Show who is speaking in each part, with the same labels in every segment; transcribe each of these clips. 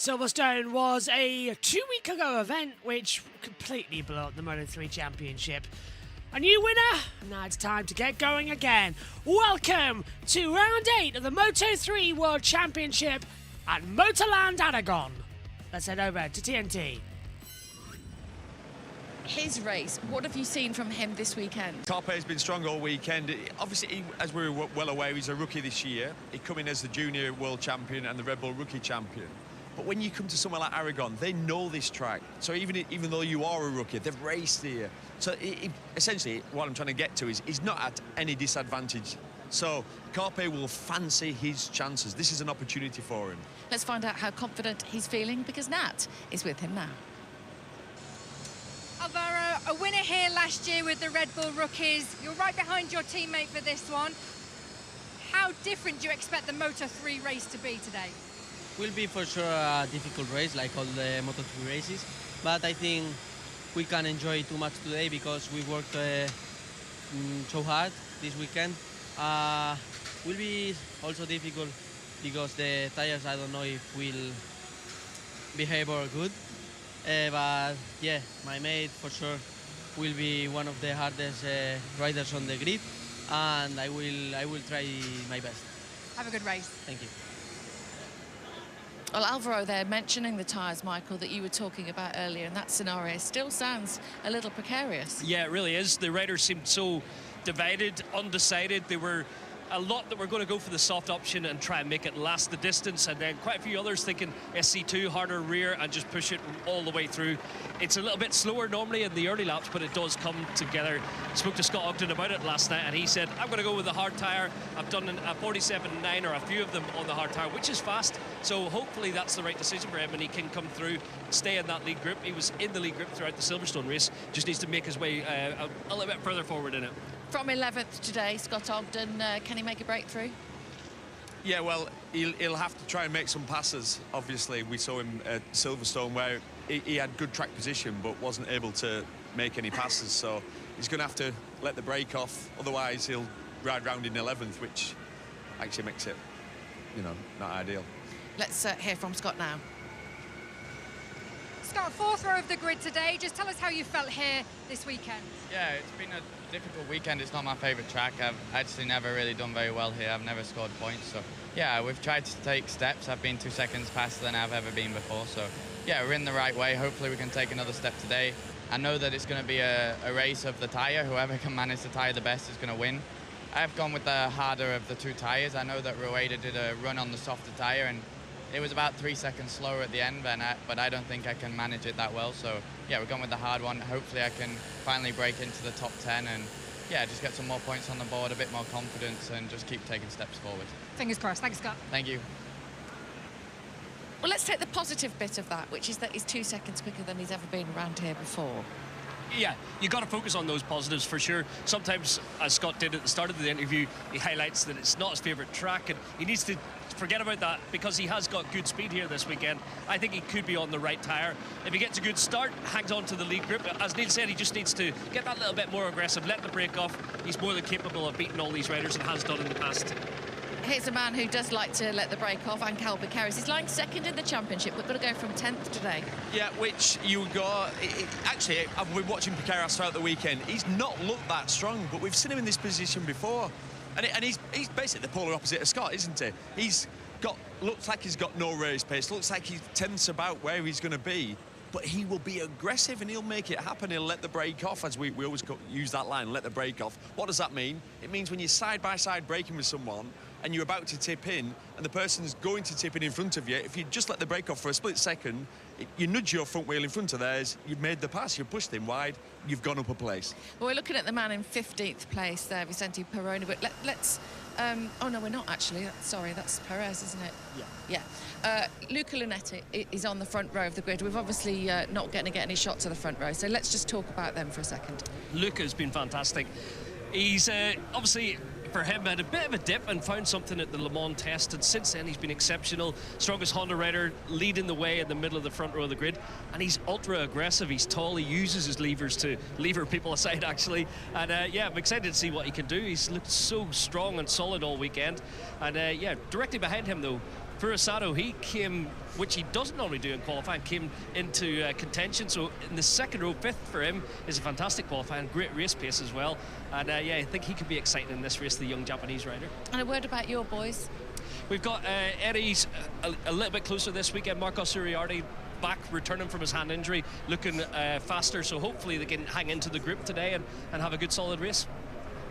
Speaker 1: Silverstone was a 2-week ago event which completely blew up the Moto3 Championship. A new winner, now it's time to get going again. Welcome to round 8 of the Moto3 World Championship at Motorland Aragon. Let's head over to TNT.
Speaker 2: His race, what have you seen from him this weekend?
Speaker 3: Carpe has been strong all weekend. Obviously, as we're well aware, he's a rookie this year. He come in as the junior world champion and the Red Bull rookie champion. But when you come to somewhere like Aragon, they know this track. So even though you are a rookie, they've raced here. So essentially, what I'm trying to get to is he's not at any disadvantage. So Carpe will fancy his chances. This is an opportunity for him.
Speaker 2: Let's find out how confident he's feeling, because Nat is with him now.
Speaker 4: Alvaro, a winner here last year with the Red Bull rookies. You're right behind your teammate for this one. How different do you expect the Moto3 race to be today?
Speaker 5: Will be for sure a difficult race, like all the Moto3 races, but I think we can enjoy too much today because we worked so hard this weekend. Will be also difficult because the tires, I don't know if will behave or good, but yeah, my mate for sure will be one of the hardest riders on the grid, and I will try my best.
Speaker 4: Have a good race.
Speaker 5: Thank you.
Speaker 2: Well, Alvaro there mentioning the tyres, Michael, that you were talking about earlier, and that scenario still sounds a little precarious.
Speaker 6: Yeah, it really is. The riders seemed so divided, undecided. There were a lot that were going to go for the soft option and try and make it last the distance, and then quite a few others thinking SC2, harder rear, and just push it all the way through. It's a little bit slower normally in the early laps, but it does come together. Spoke to Scott Ogden about it last night, and he said, I'm going to go with the hard tyre. I've done a 47.9 or a few of them on the hard tyre, which is fast, so hopefully that's the right decision for him, and he can come through, stay in that lead group. He was in the lead group throughout the Silverstone race, just needs to make his way a little bit further forward in it.
Speaker 2: From 11th today, Scott Ogden, can he make a breakthrough?
Speaker 3: Yeah, well, he'll have to try and make some passes. Obviously, we saw him at Silverstone where he had good track position but wasn't able to make any passes, so he's going to have to let the brake off, otherwise he'll ride round in 11th, which actually makes it, you know, not ideal.
Speaker 2: Let's hear from Scott now.
Speaker 4: Scott, 4th row of the grid today. Just tell us how you felt here this weekend.
Speaker 7: Yeah, it's been a difficult weekend. It's not my favourite track. I've actually never really done very well here. I've never scored points. So, yeah, we've tried to take steps. I've been 2 seconds faster than I've ever been before. So, yeah, we're in the right way. Hopefully we can take another step today. I know that it's going to be a race of the tyre. Whoever can manage the tyre the best is going to win. I've gone with the harder of the 2 tyres. I know that Rueda did a run on the softer tyre, and it was about 3 seconds slower at the end, but I don't think I can manage it that well. So, yeah, we're going with the hard one. Hopefully I can finally break into the top 10 and, yeah, just get some more points on the board, a bit more confidence, and just keep taking steps forward.
Speaker 4: Fingers crossed. Thanks, Scott.
Speaker 7: Thank you.
Speaker 2: Well, let's take the positive bit of that, which is that he's 2 seconds quicker than he's ever been around here before.
Speaker 6: Yeah, you got to focus on those positives for sure. Sometimes, as Scott did at the start of the interview, he highlights that it's not his favourite track, and he needs to forget about that because he has got good speed here this weekend. I think he could be on the right tyre. If he gets a good start, hangs on to the lead group. As Neil said, he just needs to get that little bit more aggressive, let the brake off. He's more than capable of beating all these riders and has done in the past.
Speaker 2: Here's a man who does like to let the brake off, and Calvin Carries. He's lying 2nd in the championship, but got to go from 10th today.
Speaker 3: Yeah, which you got... Actually, I've been watching Picaras throughout the weekend. He's not looked that strong, but we've seen him in this position before. And he's basically the polar opposite of Scott, isn't he? Looks like he's got no race pace, looks like he's tense about where he's going to be, but he will be aggressive and he'll make it happen. He'll let the brake off, as we always use that line, let the brake off. What does that mean? It means when you're side-by-side braking with someone and you're about to tip in and the person's going to tip in front of you, if you just let the brake off for a split second, you nudge your front wheel in front of theirs, you've made the pass, you've pushed him wide, you've gone up a place.
Speaker 2: Well, we're looking at the man in 15th place there, Vicente Peroni, but let's... oh, no, we're not actually. Sorry, that's Perez, isn't it? Yeah. Luca Lunetti is on the front row of the grid. We've obviously not going to get any shots of the front row, so let's just talk about them for a second.
Speaker 6: Luca's been fantastic. He's obviously, for him, had a bit of a dip and found something at the Le Mans test, and since then he's been exceptional. Strongest Honda rider, leading the way in the middle of the front row of the grid, and he's ultra aggressive. He's tall, he uses his levers to lever people aside, actually, and yeah, I'm excited to see what he can do. He's looked so strong and solid all weekend, and yeah, directly behind him though, Purasato, he came, which he doesn't normally do in qualifying, came into contention. So in the second row, 5th for him is a fantastic qualifying, great race pace as well. And yeah, I think he could be exciting in this race, the young Japanese rider.
Speaker 2: And a word about your boys.
Speaker 6: We've got Eddie's a little bit closer this weekend. Marcos Uriarte back, returning from his hand injury, looking faster. So hopefully they can hang into the group today and have a good solid race.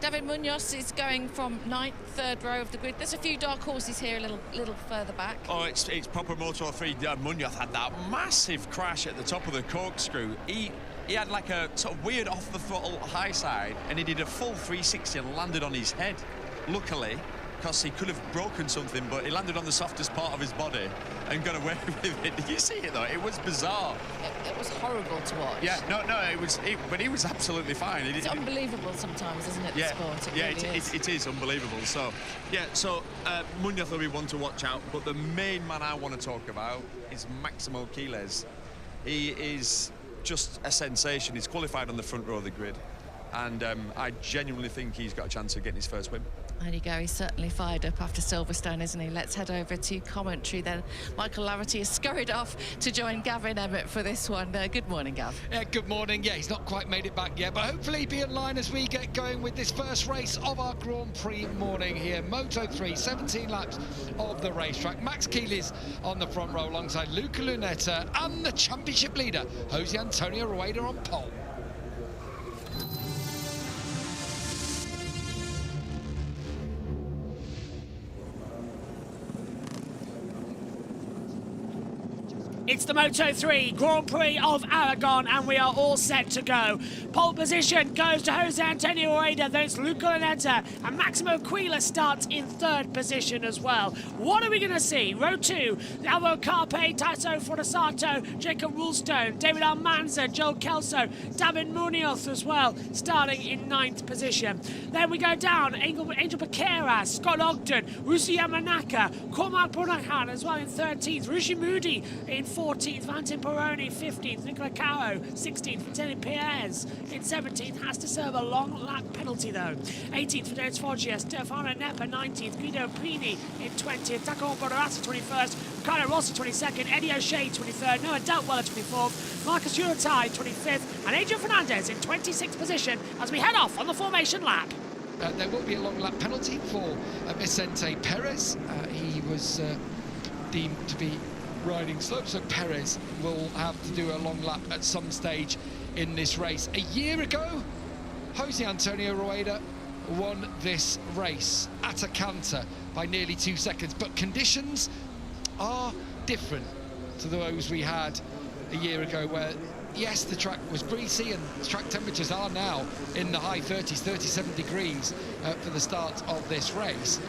Speaker 2: David Munoz is going from 9th, 3rd row of the grid. There's a few dark horses here a little further back.
Speaker 3: Oh, it's proper Moto3. Munoz had that massive crash at the top of the corkscrew. He had like a sort of weird off the throttle high side, and he did a full 360 and landed on his head. Luckily, because he could have broken something, but he landed on the softest part of his body and got away with it. Did you see it though? It was bizarre.
Speaker 2: It was horrible to watch.
Speaker 3: Yeah, no, but he was absolutely fine.
Speaker 2: It's unbelievable sometimes, isn't it, the sport?
Speaker 3: It is unbelievable. So, yeah, Munoz will be one to watch out, but the main man I want to talk about is Maximo Quiles. He is just a sensation. He's qualified on the front row of the grid, and I genuinely think he's got a chance of getting his first win.
Speaker 2: There you go, he's certainly fired up after Silverstone, isn't he? Let's head over to commentary then. Michael Laverty has scurried off to join Gavin Emmett for this one. Good morning, Gav.
Speaker 8: Yeah, good morning. Yeah, he's not quite made it back yet, but hopefully be in line as we get going with this first race of our Grand Prix morning here. Moto3, 17 laps of the racetrack. Max Quiles on the front row alongside Luca Lunetta and the championship leader, Jose Antonio Rueda on pole.
Speaker 1: It's the Moto3 Grand Prix of Aragon, and we are all set to go. Pole position goes to Jose Antonio Rueda, then it's Luca Lunetta, and Maximo Quiles starts in 3rd position as well. What are we going to see? Row 2, Alvaro Carpe, Taito Forasato, Jacob Rulstone, David Almanza, Joel Kelso, David Munoz as well, starting in 9th position. Then we go down, Angel Paqueras, Scott Ogden, Rusi Yamanaka, Cormac Brunachan as well in 13th, Rishi Moody in 14th, Valentin Peroni 15th, Nicola Caro 16th, Vitali Perez in 17th, has to serve a long lap penalty though. 18th for Dennis Foggia, Stefano Nepa 19th, Guido Pini in 20th, Takao Bodarati 21st, Ricardo Rossi 22nd, Eddie O'Shea 23rd, Noah Deltweller 24th, Marcus Uriarte 25th, and Adrian Fernandez in 26th position as we head off on the formation lap.
Speaker 8: There will be a long lap penalty for Vicente Perez. He was deemed to be riding slope, so Perez will have to do a long lap at some stage in this race. A year ago, Jose Antonio Rueda won this race at a canter by nearly 2 seconds, but conditions are different to those we had a year ago, where yes, the track was greasy and track temperatures are now in the high 30s, 37 degrees for the start of this race.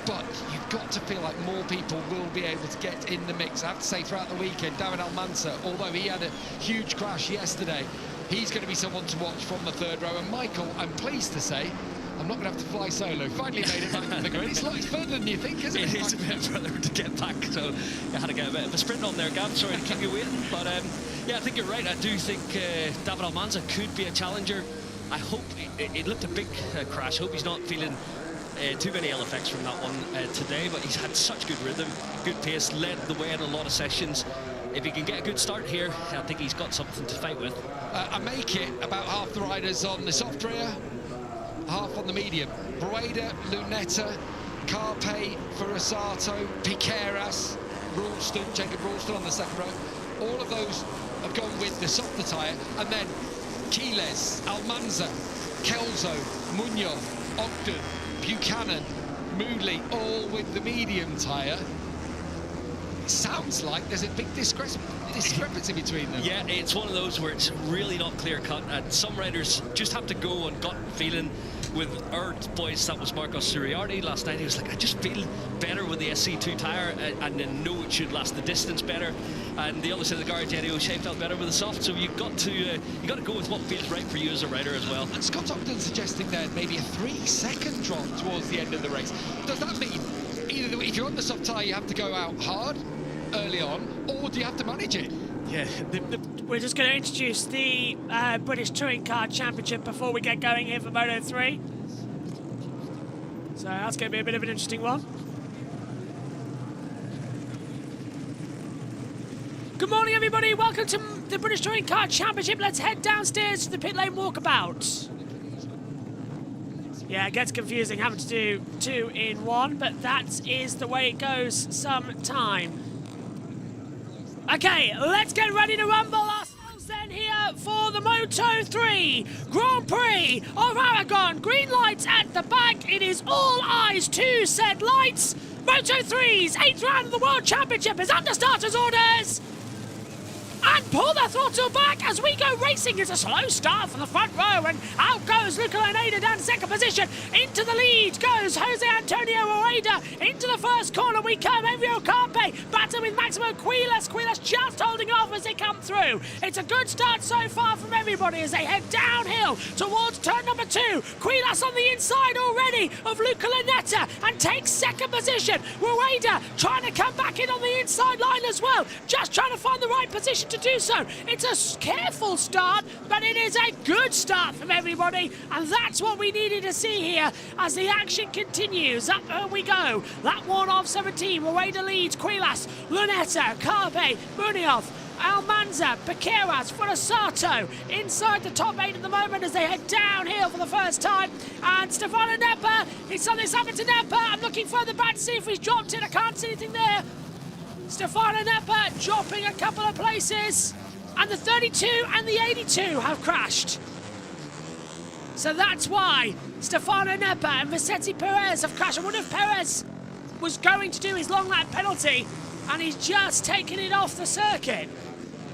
Speaker 8: But you've got to feel like more people will be able to get in the mix. I have to say, throughout the weekend, David Almanza, although he had a huge crash yesterday, he's going to be someone to watch from the 3rd row. And Michael, I'm pleased to say, I'm not going to have to fly solo. Finally made it back to the grid. It's further than you think, isn't it?
Speaker 6: It is a bit further to get back, so I had to get a bit of a sprint on there, Gav. Sorry to keep you waiting, but yeah, I think you're right. I do think David Almanza could be a challenger. I hope it looked a big crash. Hope he's not feeling too many ill effects from that one today, but he's had such good rhythm, good pace, led the way in a lot of sessions. If he can get a good start here, I think he's got something to fight with.
Speaker 8: I make it about half the riders on the soft rear, half on the medium. Rueda, Lunetta, Carpe, Forasato, Piqueras, Ralston, Jacob Ralston on the 2nd row. All of those have gone with the softer tyre, and then Quiles, Almanza, Kelso, Munoz, Ogden, Buchanan, Moodley, all with the medium tyre. It sounds like there's a big discrepancy between them.
Speaker 6: Yeah, it's one of those where it's really not clear-cut, and some riders just have to go on gut feeling. With our boys, that was Marcos Uriarte last night. He was like, I just feel better with the SC2 tyre, and then know it should last the distance better. And the other side of the garage, Eddie O'Shea felt better with the soft. So you've got to go with what feels right for you as a rider as well.
Speaker 8: And Scott Ogden suggesting there maybe a 3-second drop towards the end of the race. Does that mean either if you're on the soft tyre, you have to go out hard early on, or do you have to manage it?
Speaker 6: Yeah.
Speaker 1: We're just going to introduce the British Touring Car Championship before we get going here for Moto3. So that's going to be a bit of an interesting one. Good morning, everybody. Welcome to the British Touring Car Championship. Let's head downstairs to the pit lane walkabout. Yeah, it gets confusing having to do 2 in 1, but that is the way it goes sometime. Okay, let's get ready to rumble ourselves then here for the Moto3 Grand Prix of Aragon. Green lights at the back. It is all eyes to said lights. Moto3's 8th round of the World Championship is under starters' orders. And pull the throttle back as we go racing. It's a slow start from the front row, and out goes Luca Laneda down to second position. Into the lead goes Jose Antonio Rueda. Into the first corner we come. Envio Carpe battling with Maximo Quiles. Quiles just holding off as they come through. It's a good start so far from everybody as they head downhill towards turn number 2. Quiles on the inside already of Luca Laneda and takes second position. Rueda trying to come back in on the inside line as well. Just trying to find the right position to do so. It's a careful start, but it is a good start from everybody, and that's what we needed to see here as the action continues. Up we go. Lap 1 of 17. Rueda leads. Quiles, Lunetta, Carpe, Munoz, Almanza, Piqueras, Furusato inside the top 8 at the moment as they head downhill for the first time. And Stefano Neppa, something's happened to Neppa. I'm looking further back to see if he's dropped it. I can't see anything there. Stefano Neppa dropping a couple of places, and the 32 and the 82 have crashed. So that's why Stefano Neppa and Vicente Perez have crashed. I wonder if Perez was going to do his long lap penalty and he's just taken it off the circuit.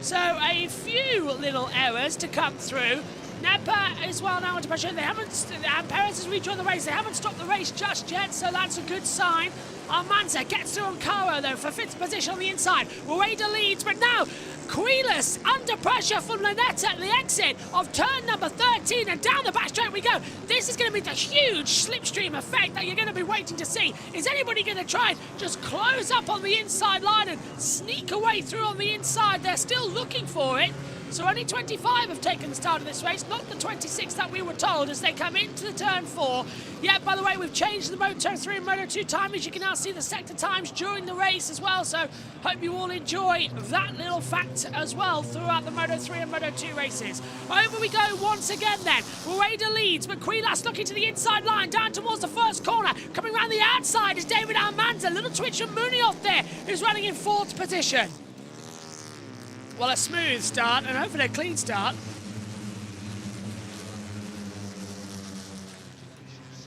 Speaker 1: So a few little errors to come through. Neppa is well now under pressure. They haven't, and Perez has rejoined the race. They haven't stopped the race just yet, so that's a good sign. Almanza gets through on Caro though for 5th position on the inside. Rueda leads, but now Quiles under pressure from Lanetta at the exit of turn number 13, and down the back straight we go. This is going to be the huge slipstream effect that you're going to be waiting to see. Is anybody going to try and just close up on the inside line and sneak away through on the inside? They're still looking for it. So only 25 have taken the start of this race, not the 26 that we were told as they come into the turn 4. Yeah, by the way, we've changed the Moto3 and Moto2 timings. You can now see the sector times during the race as well, so hope you all enjoy that little fact as well throughout the Moto3 and Moto2 races. Over we go once again then. Rueda leads, but Quiles looking to the inside line, down towards the first corner. Coming around the outside is David Almanza. Little twitch from Munoz there, who's running in 4th position. Well, a smooth start and hopefully a clean start.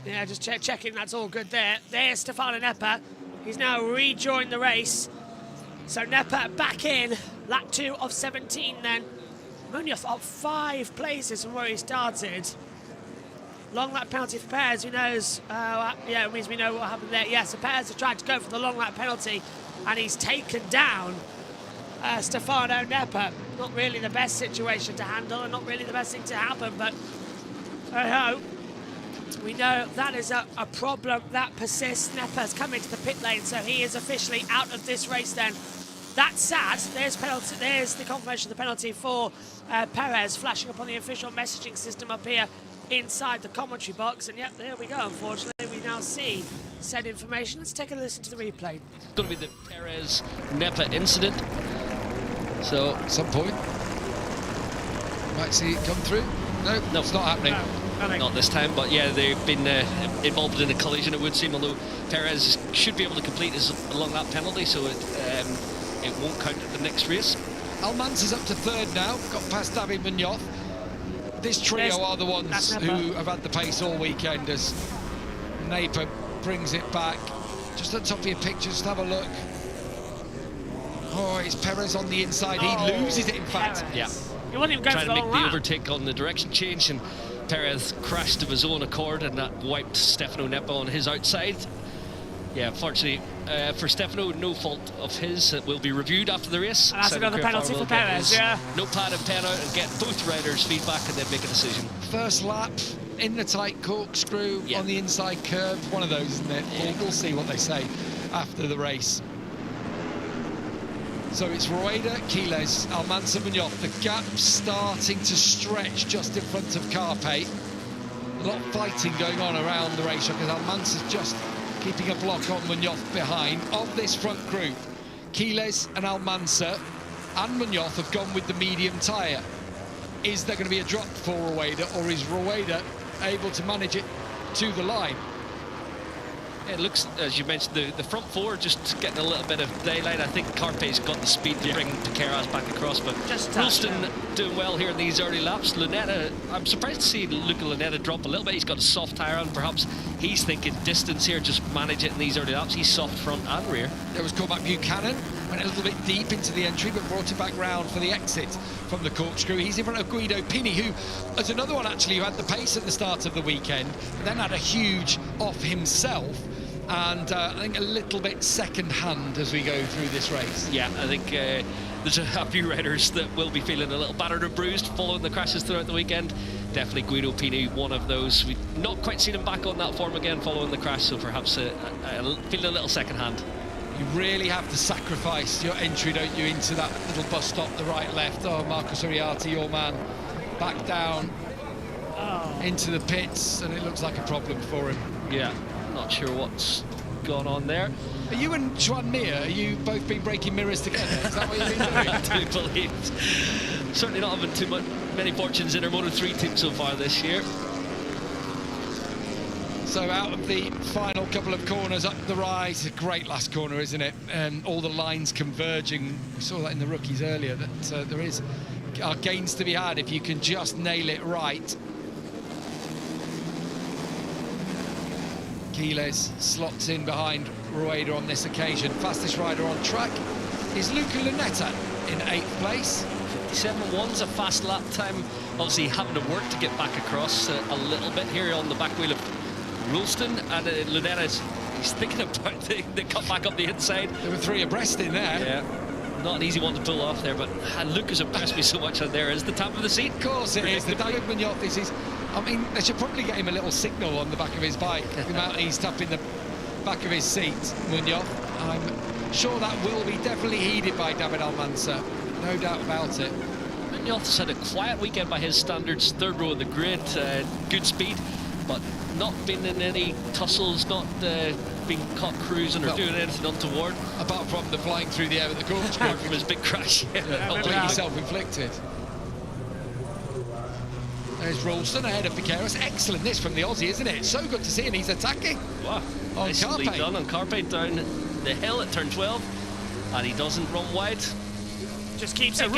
Speaker 1: Yeah, just checking that's all good there. There's Stefano Neppa. He's now rejoined the race. So Neppa back in. Lap 2 of 17 then. Munoz up 5 places from where he started. Long lap penalty for Perez, who knows? Yeah, it means we know what happened there. Yes, so Perez has tried to go for the long lap penalty and he's taken down Stefano Neppa. Not really the best situation to handle and not really the best thing to happen, but we know that is a problem that persists. Neppa's come into the pit lane, so he is officially out of this race then. That's sad. There's penalty. There's the confirmation of the penalty for Perez flashing up on the official messaging system up here inside the commentary box. And yep, there we go. Unfortunately, we now see said information. Let's take a listen to the replay.
Speaker 6: It's going to be the Perez-Neppa incident. So
Speaker 8: at some point, might see it come through. No, it's not happening.
Speaker 1: No,
Speaker 6: not this time, but yeah, they've been involved in a collision, it would seem, although Perez should be able to complete his long lap penalty, so it won't count at the next race.
Speaker 8: Almanza's up to 3rd now, got past David Munoz. This trio are the ones who have had the pace all weekend as Neppa brings it back. Just at the top of your picture, just have a look. Oh, it's Perez on the inside. He loses it, in fact.
Speaker 6: Yeah.
Speaker 1: He wasn't even going
Speaker 6: trying
Speaker 1: for
Speaker 6: to make the
Speaker 1: lap.
Speaker 6: overtake on the direction change, and Perez crashed of his own accord, and that wiped Stefano Neppa on his outside. Yeah, unfortunately for Stefano, no fault of his. It will be reviewed after the race.
Speaker 1: And that's another penalty for Perez, yeah.
Speaker 6: Notepad and pen out and get both riders' feedback and then make a decision.
Speaker 8: First lap in the tight corkscrew on the inside curve. One of those, isn't it? Yeah. We'll see what they say after the race. So it's Rueda, Quiles, Almanza, Munoz. The gap starting to stretch just in front of Carpe. A lot of fighting going on around the racetrack because Almanza's just keeping a block on Munoz behind. Of this front group, Quiles and Almanza, and Munoz have gone with the medium tyre. Is there going to be a drop for Rueda, or is Rueda able to manage it to the line?
Speaker 6: It looks, as you mentioned, the front four just getting a little bit of daylight. I think Carpe's got the speed to bring Piqueras back across, but Ralston doing well here in these early laps. Lunetta, I'm surprised to see Luca Lunetta drop a little bit. He's got a soft tyre on. Perhaps he's thinking distance here, just manage it in these early laps. He's soft front and rear.
Speaker 8: There was Cormac Buchanan, went a little bit deep into the entry, but brought it back round for the exit from the corkscrew. He's in front of Guido Pini, who is another one actually who had the pace at the start of the weekend, but then had a huge off himself. And I think a little bit second hand as we go through this race.
Speaker 6: Yeah, I think there's a few riders that will be feeling a little battered or bruised following the crashes throughout the weekend. Definitely Guido Pini, one of those. We've not quite seen him back on that form again following the crash, so perhaps feeling a little second hand.
Speaker 8: You really have to sacrifice your entry, don't you, into that little bus stop, the right, left. Oh, Marcus Uriarte, your man, back down into the pits, and it looks like a problem for him.
Speaker 6: Yeah. Not sure what's gone on there.
Speaker 8: Are you and Juan Mir, are you both been breaking mirrors together? Is that what you've been doing?
Speaker 6: I do believe. Certainly not having too many fortunes in our Moto3 team so far this year.
Speaker 8: So out of the final couple of corners up the right, a great last corner, isn't it? And all the lines converging. We saw that in the rookies earlier, that there are gains to be had if you can just nail it right. Quiles slots in behind Rueda on this occasion. Fastest rider on track is Luca Lunetta in 8th place.
Speaker 6: 57.1's a fast lap time. Obviously having to work to get back across a little bit here on the back wheel of Ralston. And Lunetta, he's thinking about the cut back up the inside.
Speaker 8: There were 3 abreast in there.
Speaker 6: Yeah, not an easy one to pull off there, but Luca's impressed me so much, and there is the top of the seat.
Speaker 8: Of course it is. The David Munoz, this is... I mean, they should probably get him a little signal on the back of his bike, the amount he's tapping the back of his seat, Munoz. I'm sure that will be definitely heeded by David Almanza, no doubt about it.
Speaker 6: Munoz has had a quiet weekend by his standards, 3rd row of the grid, good speed, but not been in any tussles, not being caught cruising or doing anything untoward.
Speaker 8: Apart from the flying through the air at the corkscrew.
Speaker 6: From his big crash.
Speaker 8: Completely self-inflicted. There's Ralston ahead of Piqueras. Excellent this from the Aussie, isn't it? It's so good to see, and he's attacking.
Speaker 6: Wow, nicely done on Carpe down the hill at turn 12, and he doesn't run wide.
Speaker 1: Just keeps it going.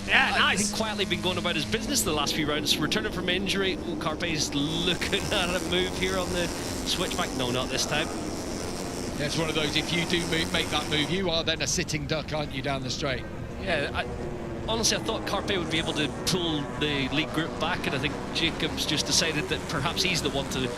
Speaker 1: Yeah, nice.
Speaker 6: He's quietly been going about his business the last few rounds, returning from injury. Oh, Carpe's looking at a move here on the switchback. No, not this time.
Speaker 8: Yeah, it's one of those, if you do make that move, you are then a sitting duck, aren't you, down the straight?
Speaker 6: Yeah, honestly, I thought Carpe would be able to pull the lead group back, and I think Jacobs just decided that perhaps he's the one to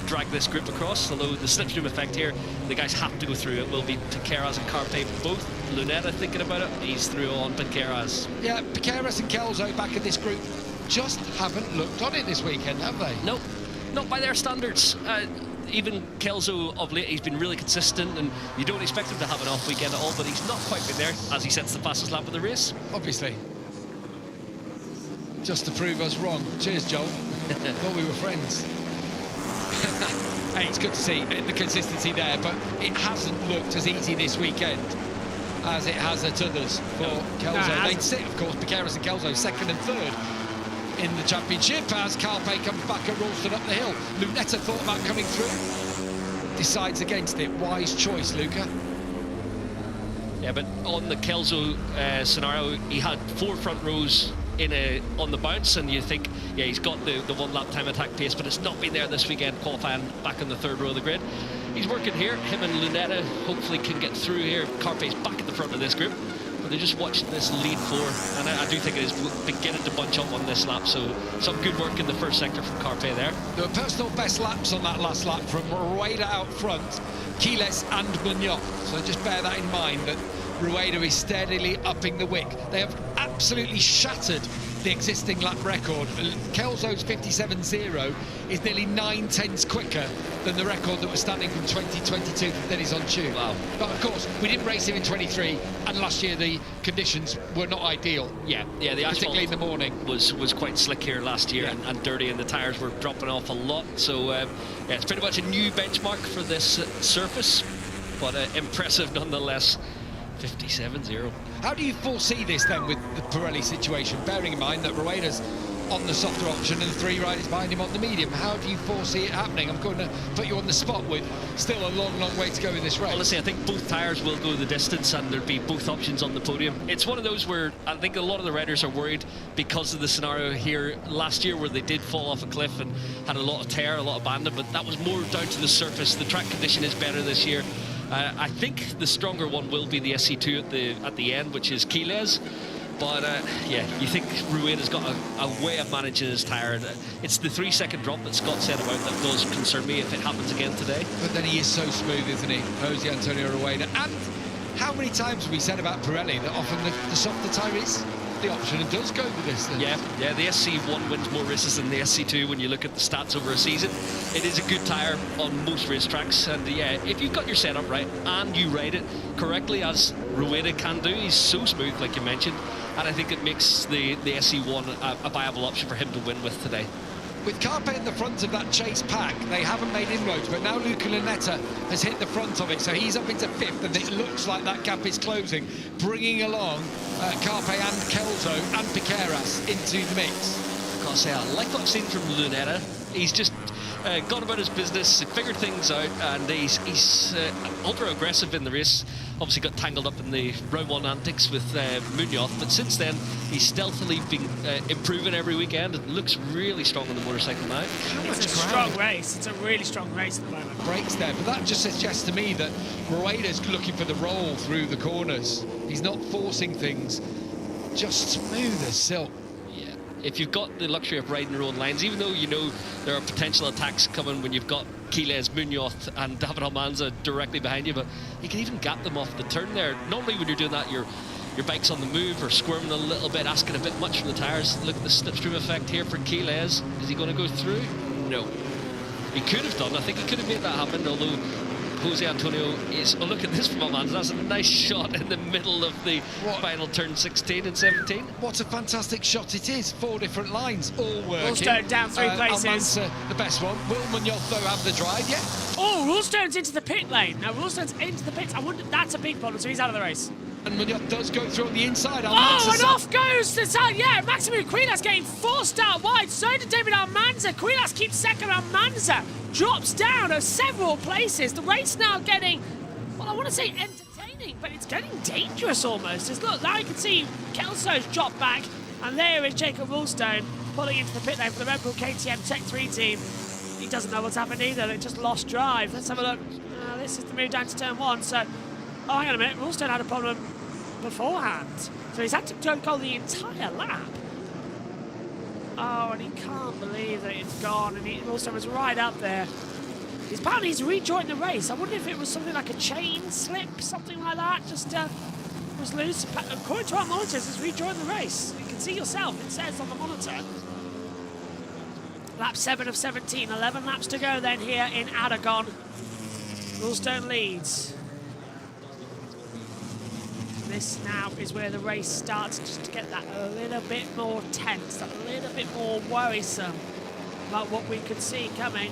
Speaker 6: drag this group across. Although the slipstream effect here, the guys have to go through. It will be Piqueras and Carpe both. Lunetta thinking about it, he's through on Piqueras.
Speaker 8: Yeah, Piqueras and Kelso back in this group just haven't looked on it this weekend, have they?
Speaker 6: Nope, not by their standards. Even Kelso of late, he's been really consistent, and you don't expect him to have an off weekend at all, but he's not quite been there as he sets the fastest lap of the race.
Speaker 8: Obviously. Just to prove us wrong. Cheers, Joel. Thought we were friends. Hey, it's good to see the consistency there, but it hasn't looked as easy this weekend as it has at others for Kelso. They'd sit, of course, Piqueras and Kelso 2nd and 3rd in the championship as Carpe comes back at Ralston up the hill. Lunetta thought about coming through, decides against it. Wise choice, Luca.
Speaker 6: Yeah, but on the Kelso scenario, he had 4 front rows on the bounce, and you think, yeah, he's got the 1 lap time attack pace, but it's not been there this weekend, qualifying back on the 3rd row of the grid. He's working here. Him and Lunetta hopefully can get through here. Carpe's back at the front of this group. But they're just watching this lead 4, and I do think it is beginning to bunch up on this lap, so some good work in the first sector from Carpe there.
Speaker 8: There were personal best laps on that last lap from Rueda out front, Quiles and Munoz, so just bear that in mind, that Rueda is steadily upping the wick. They have absolutely shattered the existing lap record. Kelso's 57.0 is nearly 9/10 quicker than the record that was standing from 2022 that is on tube.
Speaker 6: Wow.
Speaker 8: But of course, we didn't race him in 23, and last year the conditions were not ideal.
Speaker 6: Yeah, the asphalt
Speaker 8: particularly in the morning
Speaker 6: was quite slick here last year, and dirty, and the tyres were dropping off a lot. So yeah, it's pretty much a new benchmark for this surface, but impressive nonetheless. 57-0.
Speaker 8: How do you foresee this then with the Pirelli situation, bearing in mind that Rueda's on the softer option and 3 riders behind him on the medium? How do you foresee it happening? I'm going to put you on the spot with still a long, long way to go in this race.
Speaker 6: Honestly, I think both tyres will go the distance and there'll be both options on the podium. It's one of those where I think a lot of the riders are worried because of the scenario here last year where they did fall off a cliff and had a lot of tear, a lot of banding, but that was more down to the surface. The track condition is better this year. I think the stronger one will be the SC2 at the end, which is Quiles. But yeah, you think Rueda's got a way of managing his tyre. It's the 3-second drop that Scott said about that does concern me if it happens again today.
Speaker 8: But then he is so smooth, isn't he, Jose Antonio Rueda? And how many times have we said about Pirelli that often the softer tyre is the option and does go the distance?
Speaker 6: Yeah, the SC1 wins more races than the SC2 when you look at the stats over a season. It is a good tyre on most racetracks, and yeah, if you've got your setup right and you ride it correctly, as Rueda can do, he's so smooth, like you mentioned, and I think it makes the SC1 a viable option for him to win with today.
Speaker 8: With Carpe in the front of that chase pack, they haven't made inroads, but now Luca Lunetta has hit the front of it, so he's up into 5th, and it looks like that gap is closing, bringing along Carpe and Kelso and Piqueras into the mix.
Speaker 6: I've got to say, I like what I've seen from Lunetta. He's just gone about his business, figured things out, and he's ultra aggressive in the race. Obviously got tangled up in the round 1 antics with Munoz, but since then he's stealthily been improving every weekend and looks really strong on the motorcycle now.
Speaker 1: It's a strong race. It's a really strong race at the moment.
Speaker 8: Breaks there, but that just suggests to me that Rueda's looking for the roll through the corners. He's not forcing things, just smooth as silk.
Speaker 6: If you've got the luxury of riding your own lines, even though you know there are potential attacks coming when you've got Quiles, Munoz and David Almanza directly behind you, but you can even gap them off the turn there. Normally when you're doing that, your bike's on the move or squirming a little bit, asking a bit much from the tyres. Look at the slipstream effect here for Quiles. Is he going to go through? No. He could have done. I think he could have made that happen, although Jose Antonio is... Oh, look at this from Almanza. That's a nice shot in the middle of the final turn 16 and 17.
Speaker 8: What a fantastic shot it is. 4 different lines, all working.
Speaker 1: Rulstone down 3 places.
Speaker 8: Almanza, the best one. Will Munoz, though, have the drive? Yeah.
Speaker 1: Oh, Rulstone's into the pit lane. Now, Rulstone's into the pits. I wonder, that's a big problem, so he's out of the race.
Speaker 8: And Munoz does go through on the inside.
Speaker 1: Almanza and off goes the side. Yeah, Maximo Quiles getting forced out wide. So did David Almanza. Quiles keeps second. Almanza drops down at several places. The race now getting, well, I want to say entertaining, but it's getting dangerous almost. As look, now you can see Kelso's dropped back, and there is Jacob Rulstone pulling into the pit lane for the Red Bull KTM Tech 3 team. He doesn't know what's happened either. They just lost drive. Let's have a look. This is the move down to turn 1. So, oh, hang on a minute. Rulstone had a problem beforehand, so he's had to go the entire lap. Oh, and he can't believe that it's gone, and he also was right up there. Apparently he's rejoined the race. I wonder if it was something like a chain slip, something like that, just was loose. According to our monitors, he's rejoined the race. You can see yourself, it says on the monitor. Lap 7 of 17, 11 laps to go then here in Aragon. Rulstone leads. This now is where the race starts just to get that a little bit more tense, a little bit more worrisome about what we could see coming.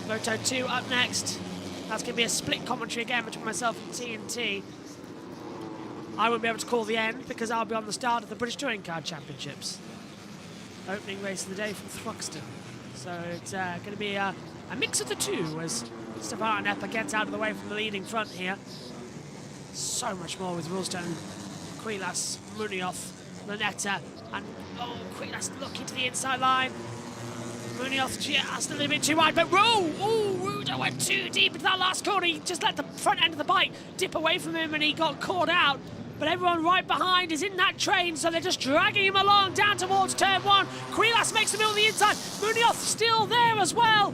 Speaker 1: Moto 2 up next. That's going to be a split commentary again between myself and TNT. I won't be able to call the end because I'll be on the start of the British Touring Car Championships. Opening race of the day from Thruxton. So it's going to be a mix of the two as Stefan Epper gets out of the way from the leading front here. So much more with Rulstone, Quiles, Munoz, Lunetta, and oh, Quiles looking to the inside line. Munoz just a little bit too wide, but Ruda went too deep into that last corner. He just let the front end of the bike dip away from him and he got caught out. But everyone right behind is in that train, so they're just dragging him along down towards turn 1. Quiles makes the middle of the inside. Munoz still there as well.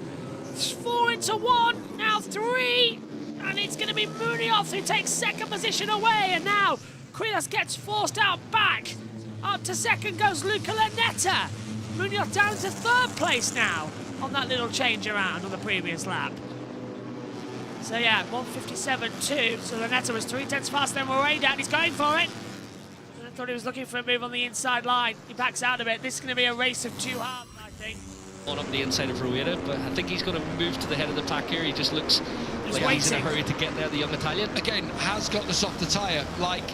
Speaker 1: 4 into 1, now 3. And it's going to be Munoz who takes second position away. And now Quiles gets forced out back. Up to second goes Luca Lunetta. Munoz down to 3rd place now on that little change around on the previous lap. So yeah, 1:57.2. So Lunetta was 3/10 faster than Rueda, and he's going for it. And I thought he was looking for a move on the inside line. He backs out of it. This is going to be a race of 2 halves, I think.
Speaker 6: on up the inside of Rueda, but I think he's going to move to the head of the pack here. He just looks like he's in a hurry to get there, the young Italian.
Speaker 8: Again, has got the softer tyre, like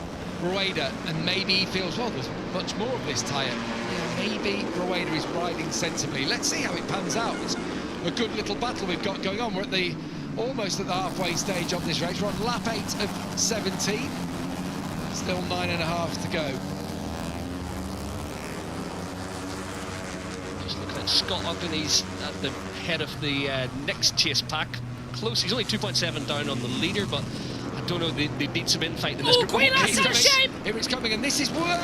Speaker 8: Rueda, and maybe he feels, well, there's much more of this tyre. Yeah, maybe Rueda is riding sensibly. Let's see how it pans out. It's a good little battle we've got going on. We're at almost at the halfway stage of this race. We're on lap 8 of 17. Still 9.5 to go.
Speaker 6: Just looking at Scott Ogden, he's at the head of the next chase pack. Close, he's only 2.7 down on the leader, but I don't know, they need some infight in this group.
Speaker 1: Queen, that's a shame!
Speaker 8: Here it's coming, and this is where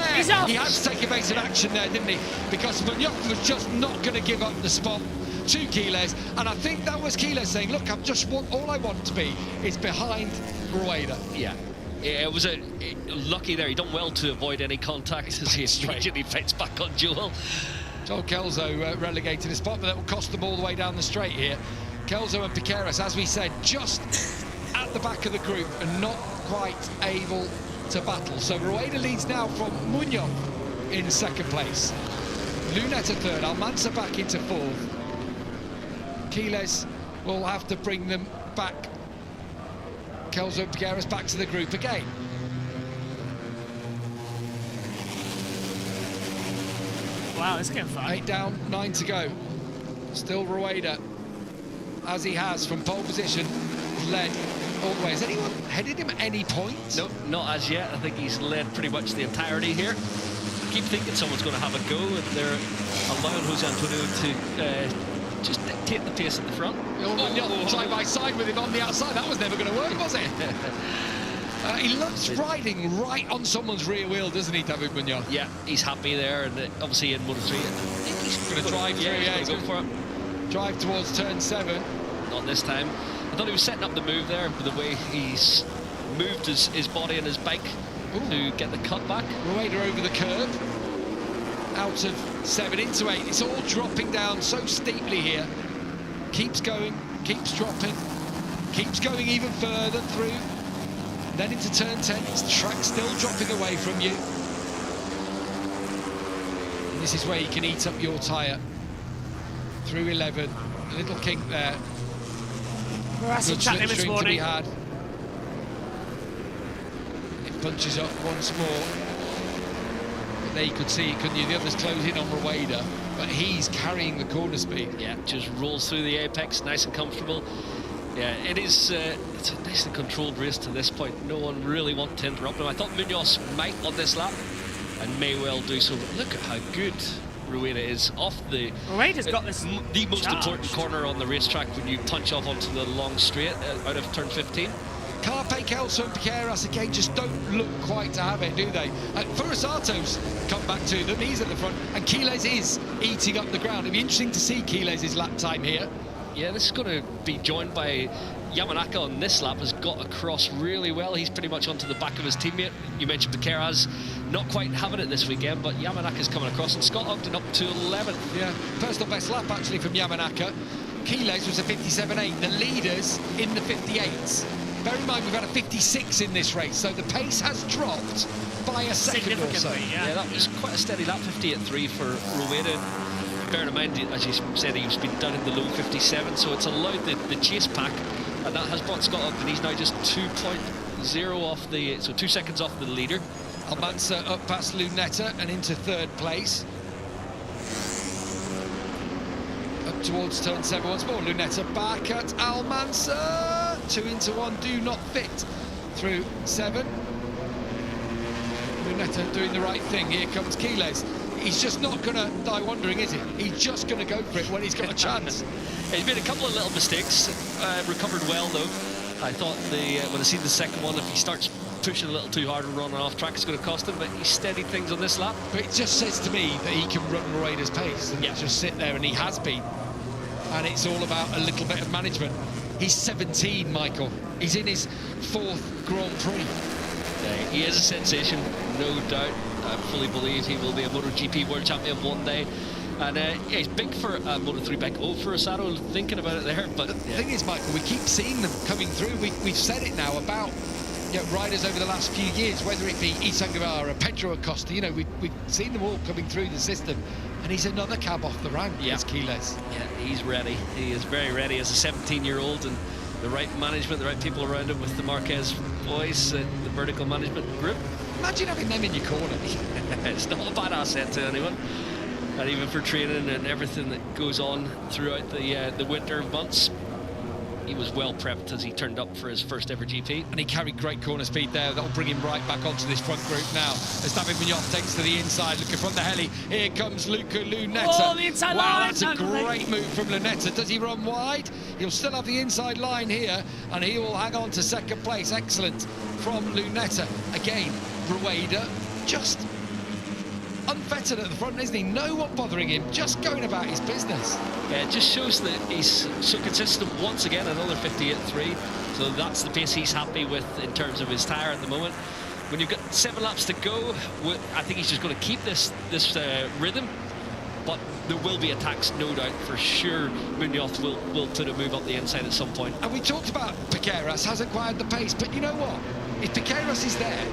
Speaker 8: he had to take evasive action there, didn't he? Because Munoz was just not going to give up the spot to Quiles, and I think that was Quiles saying, look, all I want to be is behind Rueda.
Speaker 6: Yeah, it was lucky there. He done well to avoid any contact as he immediately fights back on Joel.
Speaker 8: Joel Kelso relegated a spot, but that will cost them all the way down the straight here. Kelso and Piqueras, as we said, just at the back of the group and not quite able to battle. So Rueda leads now from Munoz in second place. Lunetta third, Almanza back into fourth. Quiles will have to bring them back. Kelso and Piqueras back to the group again.
Speaker 1: Wow, it's getting fun.
Speaker 8: 8 down, 9 to go. Still Rueda, as he has from pole position, led all the way. Has anyone headed him at any point?
Speaker 6: No, not as yet. I think he's led pretty much the entirety here. I keep thinking someone's going to have a go, and they're allowing Jose Antonio to just dictate the pace at the front.
Speaker 8: Side by side with him on the outside. That was never going to work, was it? He loves riding right on someone's rear wheel, doesn't he, David Munoz?
Speaker 6: Yeah, he's happy there, and obviously in Moto3.
Speaker 8: He's going to drive through,
Speaker 6: he's going to go for it.
Speaker 8: Drive towards turn 7.
Speaker 6: Not this time. I thought he was setting up the move there, but the way he's moved his body and his bike to get the cut back.
Speaker 8: Rueda over the curve. Out of 7 into 8. It's all dropping down so steeply here. Keeps going, keeps dropping, keeps going even further through. Then into turn 10, it's track still dropping away from you. And this is where you can eat up your tyre. Through 11, a little kink there.
Speaker 1: Good
Speaker 8: slipstream
Speaker 1: this
Speaker 8: to be
Speaker 1: morning.
Speaker 8: had. It punches up once more. But there you could see it, couldn't you? The others close in on Rueda, but he's carrying the corner speed.
Speaker 6: Yeah, just rolls through the apex, nice and comfortable. Yeah, it is. It's a nicely controlled race to this point. No one really wanted to interrupt him. I thought Munoz might on this lap, and may well do so. But look at how good Rueda is off the.
Speaker 1: Rueda's got this.
Speaker 6: The most important corner on the racetrack when you punch off onto the long straight out of turn 15.
Speaker 8: Carpe, Kelso and Piqueras again just don't look quite to have it, do they? Furasato's come back to them, he's at the front, and Quiles is eating up the ground. It'd be interesting to see Quiles' lap time here.
Speaker 6: Yeah, this is going to be joined by Yamanaka on this lap, has got across really well. He's pretty much onto the back of his teammate. You mentioned Piqueras not quite having it this weekend, but Yamanaka's coming across, and Scott Ogden up to 11th.
Speaker 8: Yeah, personal best lap actually from Yamanaka. Quiles was a 57.8, the leaders in the 58s. Bear in mind, we've had a 56 in this race, so the pace has dropped by a second or so.
Speaker 6: Yeah, that was quite a steady lap, 58.3 for Rueda. Bear in mind, as you said, he's been down in the low 57, so it's allowed the chase pack, and that has brought Scott up, and he's now just 2.0 off the, so 2 seconds off the leader.
Speaker 8: Almanza up past Lunetta and into third place. Up towards turn 7 once more. Lunetta back at Almanza. 2 into 1 do not fit through 7. Lunetta doing the right thing. Here comes Quiles. He's just not going to die wandering, is he? He's just going to go for it when he's got a chance.
Speaker 6: He's made a couple of little mistakes, recovered well though. I thought when I see the second one, if he starts pushing a little too hard and running off track, it's going to cost him, but he steadied things on this lap.
Speaker 8: But it just says to me that he can run Rueda's pace and just sit there, and he has been. And it's all about a little bit of management. He's 17, Michael. He's in his 4th Grand Prix.
Speaker 6: Yeah, he is a sensation, no doubt. I fully believe he will be a MotoGP World Champion one day. And yeah, he's big for a Moto3 bike. Oh, for Asaro, thinking about it there. But
Speaker 8: the thing is, Michael, we keep seeing them coming through. We've said it now about riders over the last few years, whether it be Isan Guevara, Pedro Acosta, we've seen them all coming through the system. and he's another cab off the rank, is Quiles.
Speaker 6: Yeah, he's ready. He is very ready as a 17-year-old, and the right management, the right people around him with the Marquez boys, the vertical management group.
Speaker 8: Imagine having them in your corner.
Speaker 6: It's not a bad asset to anyone. And even for training and everything that goes on throughout the winter months. He was well prepped as he turned up for his first ever GP.
Speaker 8: And he carried great corner speed there. That'll bring him right back onto this front group now. As David Munoz takes to the inside, looking from the heli. Here comes Luca Lunetta.
Speaker 1: Oh, the inside line.
Speaker 8: Wow, that's a great move from Lunetta. Does he run wide? He'll still have the inside line here, and he will hang on to second place. Excellent from Lunetta. Again, Rueda just unfettered at the front, isn't he? No one bothering him, just going about his business.
Speaker 6: Yeah, it just shows that he's so consistent. Once again, another 58.3. So that's the pace he's happy with in terms of his tyre at the moment. When you've got 7 laps to go, I think he's just going to keep this rhythm. But there will be attacks, no doubt, for sure. Munoz will put a move up the inside at some point.
Speaker 8: And we talked about Piqueras hasn't quite had the pace, but you know what? If Piqueras is there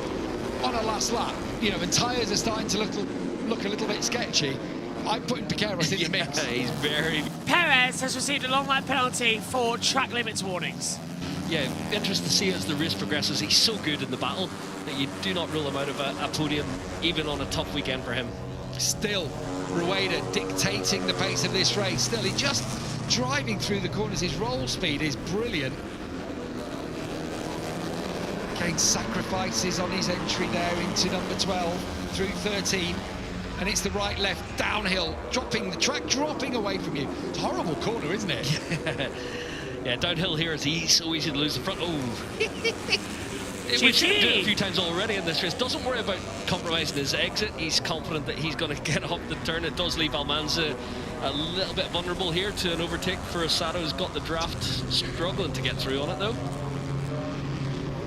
Speaker 8: on a last lap, you know, and tyres are starting to look a little bit sketchy, I'm putting Piqueras in the mix.
Speaker 6: He's very...
Speaker 1: Perez has received a long lap penalty for track limits warnings.
Speaker 6: Yeah, interesting to see as the race progresses. He's so good in the battle that you do not rule him out of a podium, even on a tough weekend for him.
Speaker 8: Still, Rueda dictating the pace of this race. Still, he's just driving through the corners. His roll speed is brilliant. Kane sacrifices on his entry there into number 12 through 13. And it's the right-left downhill, dropping the track, dropping away from you. It's a horrible corner, isn't it?
Speaker 6: Yeah, downhill here is so easy to lose the front. Oh. We've seen him do it a few times already in this race. Doesn't worry about compromising his exit. He's confident that he's going to get up the turn. It does leave Almanza a little bit vulnerable here to an overtake. Furasado has got the draft, struggling to get through on it though.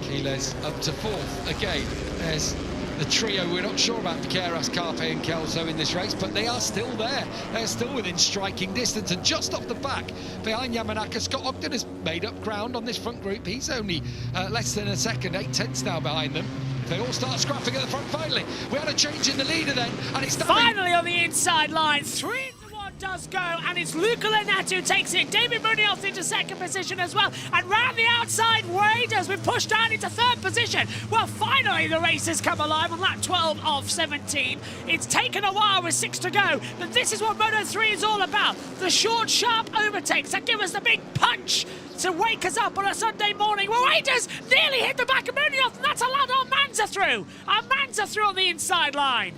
Speaker 8: Quiles up to 4th again. There's the trio. We're not sure about Piqueras, Carpe and Kelso in this race, but they are still there. They're still within striking distance, and just off the back behind Yamanaka, Scott Ogden has made up ground on this front group. He's only less than a second, 8/10 now behind them. They all start scrapping at the front. Finally, we had a change in the leader then, and it's
Speaker 1: finally on the inside line. 3-1 does go, and it's Luca Lunetta who takes it. David Munoz into second position as well, and round the outside, Wade has been pushed down into 3rd position. Well, finally the race has come alive on lap 12 of 17. It's taken a while with 6 to go, but this is what Moto3 is all about. The short, sharp overtakes that give us the big punch to wake us up on a Sunday morning. Well, Wade has nearly hit the back of Munoz, and that's allowed Almanza through. Almanza through on the inside line.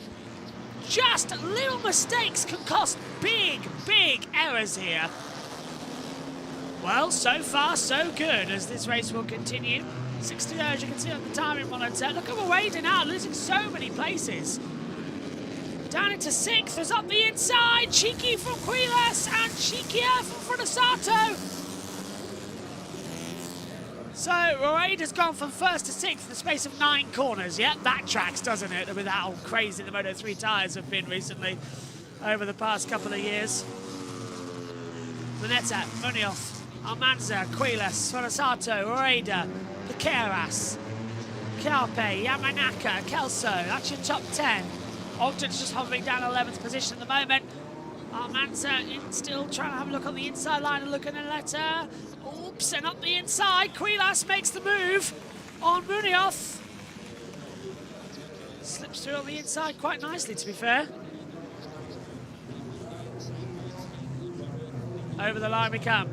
Speaker 1: Just little mistakes can cost big errors here. Well, so far so good as this race will continue. 6 to go, as you can see on the timing monitor. Look at Wade now, losing so many places. Down into 6th, is up the inside. Cheeky from Quiles and cheekier from Fronasato. So, Wade has gone from 1st to 6th in the space of 9 corners. Yep, that tracks, doesn't it? With how crazy the Moto3 tyres have been recently over the past couple of years. Lunetta, Munoz, Almanza, Quiles, Fronasato, Rueda, Piqueras, Carpe, Yamanaka, Kelso. That's your top 10. Ogden's just hovering down 11th position at the moment. Almanza still trying to have a look on the inside line and look at Lunetta. Oops, and up the inside, Quiles makes the move on Munoz. Slips through on the inside quite nicely, to be fair. Over the line we come.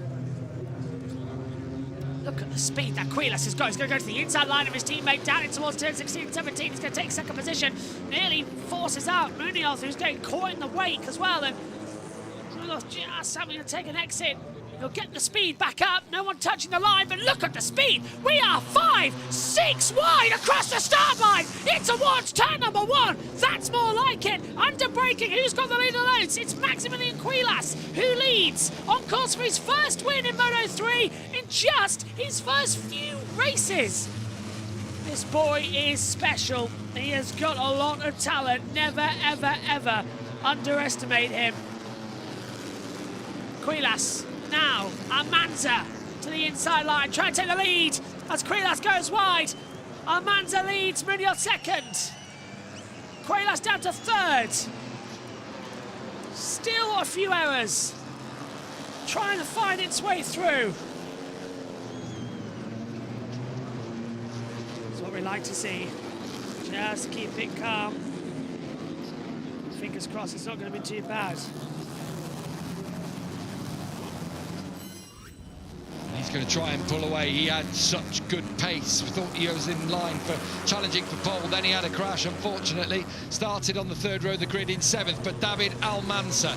Speaker 1: Look at the speed that Quiles has got. He's going to go to the inside line of his teammate, down in towards turn 16, 17. He's going to take 2nd position. Nearly forces out Munoz, who's getting caught in the wake as well. And Munoz just having to take an exit. He'll get the speed back up. No one touching the line, but look at the speed. We are 5, 6 wide across the start line. It's towards turn number 1. That's more like it. Under braking, who's got the lead of loads? It's Maximilian Quiles who leads on course for his first win in Moto3 in just his first few races. This boy is special. He has got a lot of talent. Never, ever, ever underestimate him. Quiles. Now, Almanza to the inside line, trying to take the lead as Quiles goes wide. Almanza leads, Munoz 2nd. Quiles down to 3rd. Still a few errors. Trying to find its way through. That's what we like to see. Just keep it calm. Fingers crossed it's not going to be too bad.
Speaker 8: He's going to try and pull away. He had such good pace. We thought he was in line for challenging for pole. Then he had a crash, unfortunately. Started on the third row of the grid in 7th. But David Almanza,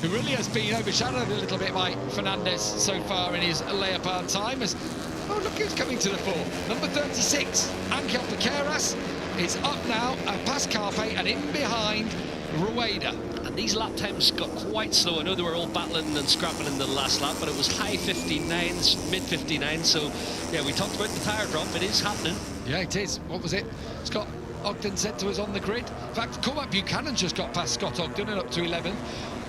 Speaker 8: who really has been overshadowed a little bit by Fernandez so far in his Leopard time. Oh, look who's coming to the fore. Number 36, Angel Piqueras, is up now past Carpe and in behind Rueda.
Speaker 6: And these lap times got quite slow. I know they were all battling and scrapping in the last lap, but it was high 59s, mid 59s. So, yeah, we talked about the tyre drop. It is happening.
Speaker 8: Yeah, it is. What was it? Scott Ogden said to us on the grid. In fact, Cormac Buchanan just got past Scott Ogden and up to 11.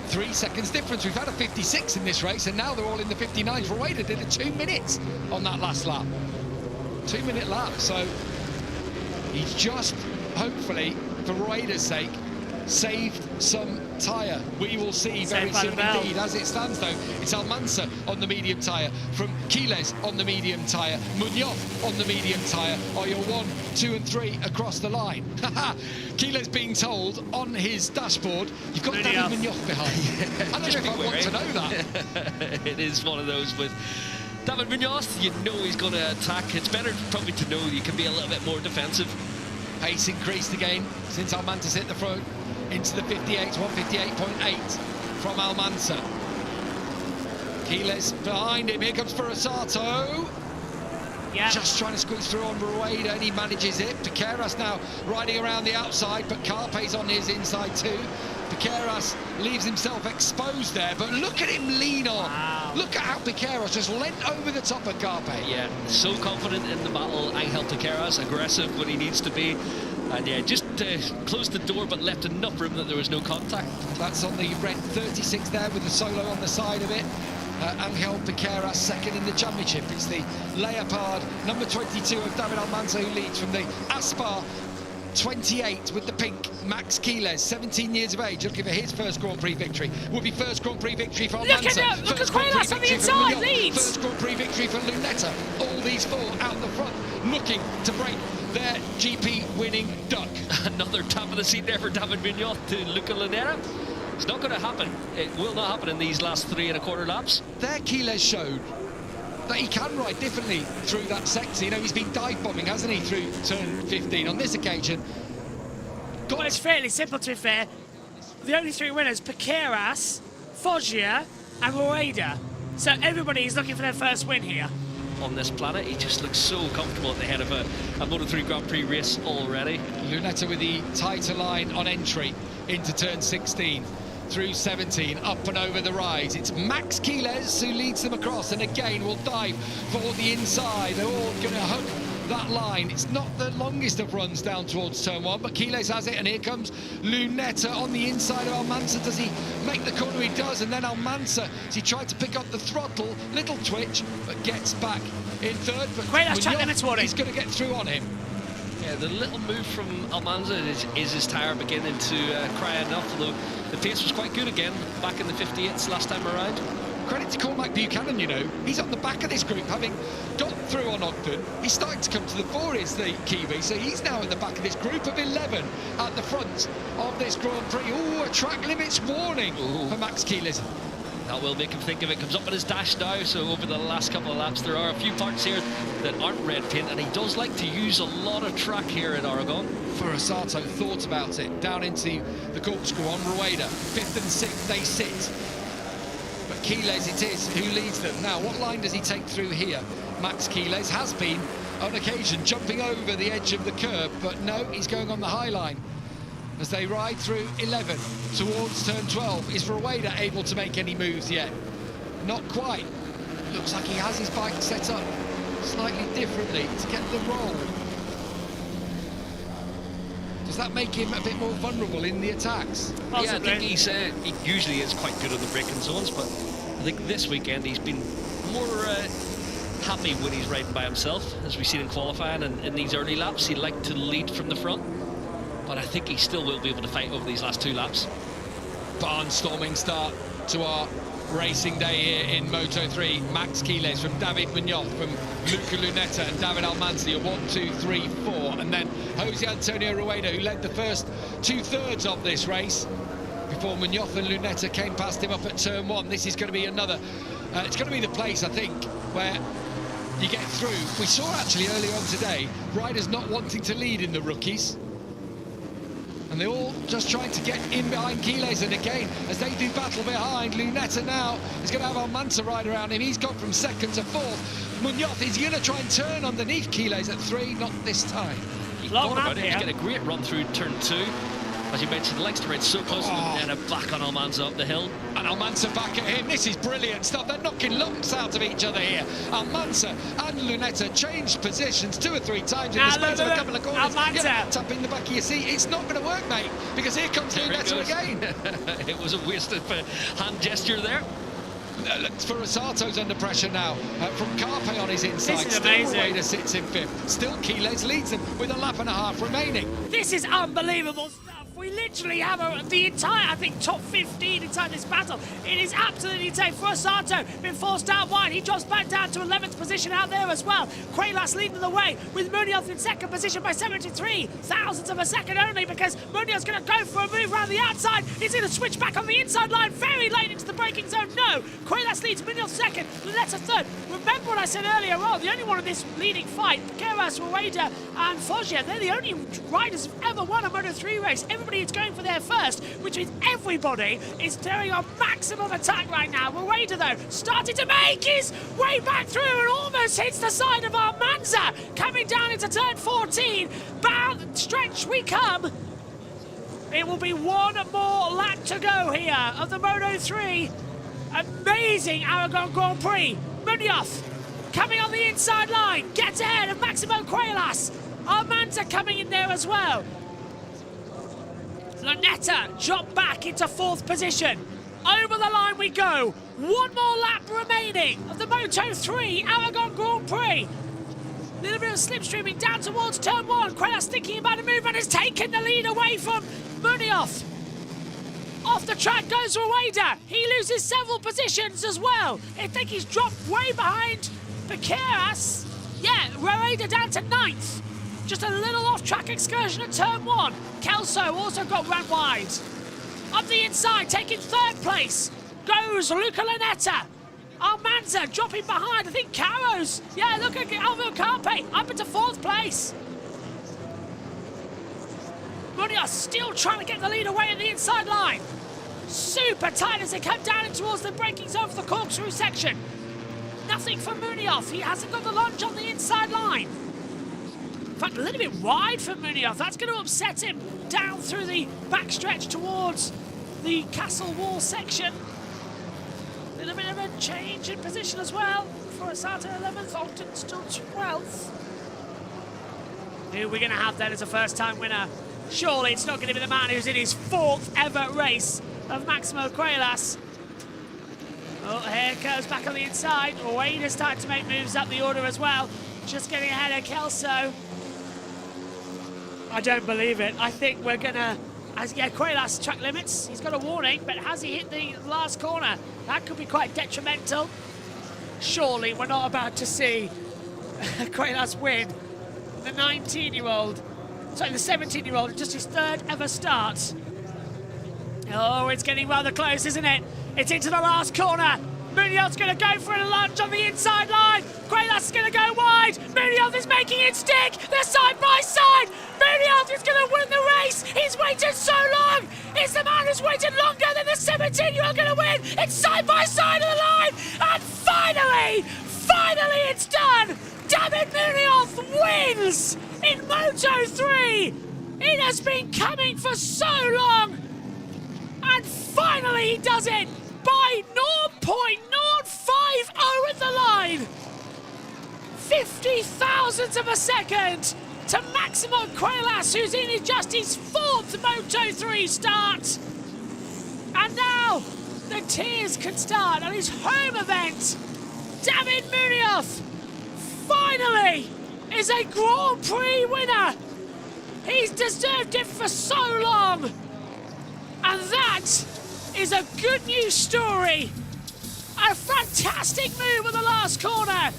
Speaker 8: 3 seconds difference. We've had a 56 in this race, and now they're all in the 59s. Rueda did a 2 minutes on that last lap. 2-minute lap. So he's just, hopefully, for Rueda's sake, saved some tyre. We will see very soon indeed. As it stands, though, it's Almanza on the medium tyre, from Quiles on the medium tyre, Munoz on the medium tyre. Are your 1, 2 and 3 across the line? Quiles being told on his dashboard, you've got David Munoz behind. I don't know if I want to know that.
Speaker 6: It is one of those with David Munoz. You know he's going to attack. It's better probably to know you can be a little bit more defensive.
Speaker 8: Pace increased again since Almanza's hit the front. Into the 58s, 158.8 from Almanza. Quiles behind him. Here comes Furasato.
Speaker 1: Yeah.
Speaker 8: Just trying to squeeze through on Rueda, and he manages it. Piqueras now riding around the outside, but Carpe's on his inside too. Piqueras leaves himself exposed there, but look at him lean on. Wow. Look at how Piqueras just leant over the top of Carpe.
Speaker 6: Yeah, so confident in the battle. Angel Piqueras, aggressive when he needs to be. And yeah, just closed the door but left enough room that there was no contact.
Speaker 8: That's on the red 36 there with the solo on the side of it. Angel Piqueras second in the championship. It's the Leopard, number 22 of David Almanza, who leads from the Aspar 28 with the pink. Max Quiles, 17 years of age, looking for his first Grand Prix victory. Would be first Grand Prix victory for Almanza.
Speaker 1: Look at Quiles on the inside, leads.
Speaker 8: First Grand Prix victory for Lunetta. All these 4 out the front, looking to break their GP winning duck.
Speaker 6: Another top of the seat there for David Munoz to Luca Lunetta. It's not going to happen. It will not happen in these last 3 1/4 laps.
Speaker 8: There Quiles showed that he can ride differently through that sector. You know, he's been dive bombing, hasn't he, through turn 15. On this occasion,
Speaker 1: well, it's fairly simple, to be fair. The only 3 winners, Piqueras, Foggia and Rueda. So everybody is looking for their first win here.
Speaker 6: On this planet, he just looks so comfortable at the head of a Moto3 Grand Prix race already.
Speaker 8: Lunetta with the tighter line on entry into turn 16. Through 17, up and over the rise. It's Max Quiles who leads them across, and again will dive for the inside. They're all going to hug that line. It's not the longest of runs down towards turn 1, but Quiles has it, and here comes Lunetta on the inside of Almanza. Does he make the corner? He does, and then Almanza, as he tried to pick up the throttle, little twitch, but gets back in third. But he's going to get through on him.
Speaker 6: Yeah, the little move from Almanza is his tyre beginning to cry enough, although the pace was quite good again back in the 58s last time around.
Speaker 8: Credit to Cormac Buchanan, you know. He's on the back of this group, having got through on Ogden. He's starting to come to the fore, is the Kiwi, so he's now in the back of this group of 11 at the front of this Grand Prix. Ooh, a track limits warning for Max Quiles.
Speaker 6: That will make him think of it. Comes up on his dash now, so over the last couple of laps there are a few parts here that aren't red paint, and he does like to use a lot of track here at Aragon.
Speaker 8: Furasato thought about it, down into the corkscrew on Rueda. 5th and 6th they sit, but Quiles it is who leads them. Now, what line does he take through here? Max Quiles has been on occasion jumping over the edge of the curb, but no, he's going on the high line. As they ride through 11 towards turn 12, is Rueda able to make any moves yet? Not quite. Looks like he has his bike set up slightly differently to get the roll. Does that make him a bit more vulnerable in the attacks?
Speaker 6: Possibly. Yeah, I think he usually is quite good on the braking zones, but I think this weekend he's been more happy when he's riding by himself, as we've seen in qualifying, and in these early laps he liked to lead from the front. But I think he still will be able to fight over these last 2 laps.
Speaker 8: barnstorming start to our racing day here in Moto3. Max Quiles from David Munoz, from Luca Lunetta and David Almanzia, 1, 2, 3, 4, and then Jose Antonio Rueda, who led the first 2/3 of this race before Munoz and Lunetta came past him up at turn 1. This is going to be another, it's going to be the place, I think, where you get through. We saw actually earlier on today riders not wanting to lead in the rookies, and they're all just trying to get in behind Quiles. And again, as they do battle behind, Lunetta now is going to have Almanza ride around him. He's gone from 2nd to 4th. Munoz is going to try and turn underneath Quiles at 3, not this time.
Speaker 9: He thought about it. He's got a great run through turn 2. As you mentioned, Linktree so close, and a back on Almanza up the hill.
Speaker 8: And Almanza back at him. This is brilliant stuff. They're knocking lumps out of each other here. Almanza and Lunetta changed positions 2 or 3 times in the space of a couple of corners. Yeah, tapping the back of your seat. It's not going to work, mate, because here comes Lunetta again.
Speaker 9: It was a wasted hand gesture there.
Speaker 8: For Rosato's under pressure now from Carpe on his inside.
Speaker 1: This is
Speaker 8: still
Speaker 1: amazing.
Speaker 8: Rueda sits in 5th. Still Quiles leads them with a lap and a half remaining.
Speaker 1: This is unbelievable stuff. We literally have the entire, I think, top 15 inside this battle. It is absolutely insane. Rosato been forced out wide. He drops back down to 11th position out there as well. Quiles leading the way with Munoz in 2nd position by 73 thousandths of a second only, because Munoz going to go for a move around the outside. He's going to switch back on the inside line very late into the braking zone. No, Quiles leads, Munoz 2nd, Lunetta 3rd. Remember what I said earlier on, the only one in this leading fight, Keras, Rueda and Foggia, they're the only riders who've ever won a Moto3 race. Everybody is going for their first, which means everybody is doing a maximum attack right now. Rueda, though, starting to make his way back through and almost hits the side of Almanza, coming down into turn 14. Bound stretch we come. It will be one more lap to go here of the Moto3. Amazing Aragon Grand Prix. Munoz coming on the inside line, gets ahead of Maximo Quiles. Almanza coming in there as well. Lunetta dropped back into 4th position. Over the line we go. One more lap remaining of the Moto3 Aragon Grand Prix. A little bit of slipstreaming down towards turn 1. Quiles thinking about a move and has taken the lead away from Munoz. Off the track goes Rueda. He loses several positions as well. I think he's dropped way behind Piqueras. Yeah, Rueda down to 9th. Just a little off-track excursion at turn 1. Kelso also got run wide. Up the inside, taking 3rd place, goes Luca Lunetta. Almanza dropping behind, I think Caros. Yeah, look at Alvaro Carpe up into 4th place. Munoz still trying to get the lead away at the inside line. Super tight as they come down in towards the braking zone for the corkscrew section. Nothing for Munoz. He hasn't got the launch on the inside line. In fact, a little bit wide for Munoz. That's going to upset him down through the backstretch towards the castle wall section. A little bit of a change in position as well for Asata 11th, Ogden still 12th. Who we're going to have then as a first-time winner? Surely it's not going to be the man who's in his 4th ever race of Maximo Quiles. Oh, here goes back on the inside. Wade is starting to make moves up the order as well. Just getting ahead of Kelso. I don't believe it. I think we're going to... Yeah, Quiles track limits. He's got a warning, but has he hit the last corner? That could be quite detrimental. Surely we're not about to see Quiles win. The 19-year-old, sorry, the 17-year-old, just his 3rd ever start. Oh, it's getting rather close, isn't it? It's into the last corner. Munoz going to go for a lunge on the inside line. Quiles is going to go wide. Munoz is making it stick. They're side by side. Munoz is going to win the race. He's waited so long. It's the man who's waited longer than the 17-year-old going to win. It's side by side of the line. And finally it's done. David Munoz wins in Moto3. It has been coming for so long. And finally he does it by 0.050 at the line. 50 thousandths of a second to Maximo Quiles, who's in just his 4th Moto3 start. And now the tears can start on his home event. David Munoz finally is a Grand Prix winner. He's deserved it for so long. And that is a good news story. A fantastic move at the last corner.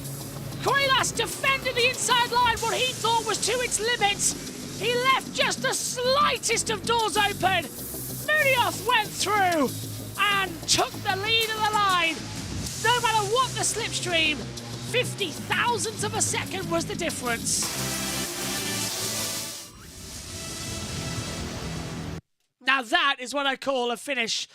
Speaker 1: Cuelas defended the inside line, what he thought was to its limits. He left just the slightest of doors open. Munoz went through and took the lead of the line. No matter what the slipstream, 50 thousandths of a second was the difference. Now that is what I call a finish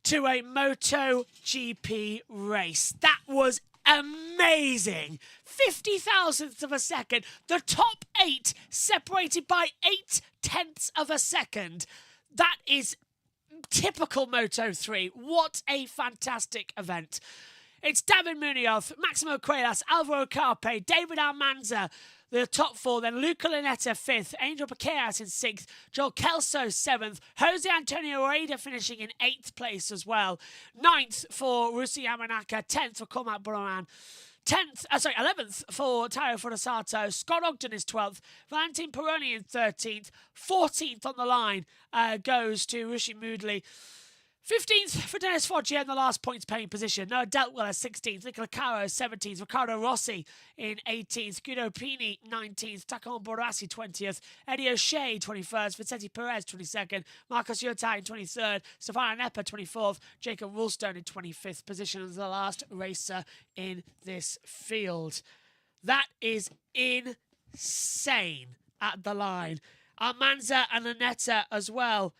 Speaker 1: to a MotoGP race. That was amazing. 50 thousandths of a second. The top 8 separated by 0.8 of a second. That is typical Moto3. What a fantastic event. It's David Munoz, Maximo Cuelas, Alvaro Carpe, David Almanza, the top 4, then Luca Lunetta 5th, Angel Paqueras in 6th, Joel Kelso 7th, Jose Antonio Rueda finishing in 8th place as well, 9th for Russi Yamanaka, 10th for Cormac Boroman, 11th for Tairo Furusato, Scott Ogden is 12th, Valentin Peroni in 13th, 14th on the line goes to Rishi Moodley, 15th for Dennis Foggia in the last points paying position. Noah Deltwell at 16th. Nicola Caro 17th. Riccardo Rossi in 18th. Guido Pini 19th. Takon Borassi 20th. Eddie O'Shea 21st. Vicente Perez 22nd. Marcos Yota in 23rd. Stefano Neppa 24th. Jacob Woolstone in 25th position as the last racer in this field. That is insane at the line. Almanza and Lunetta as well.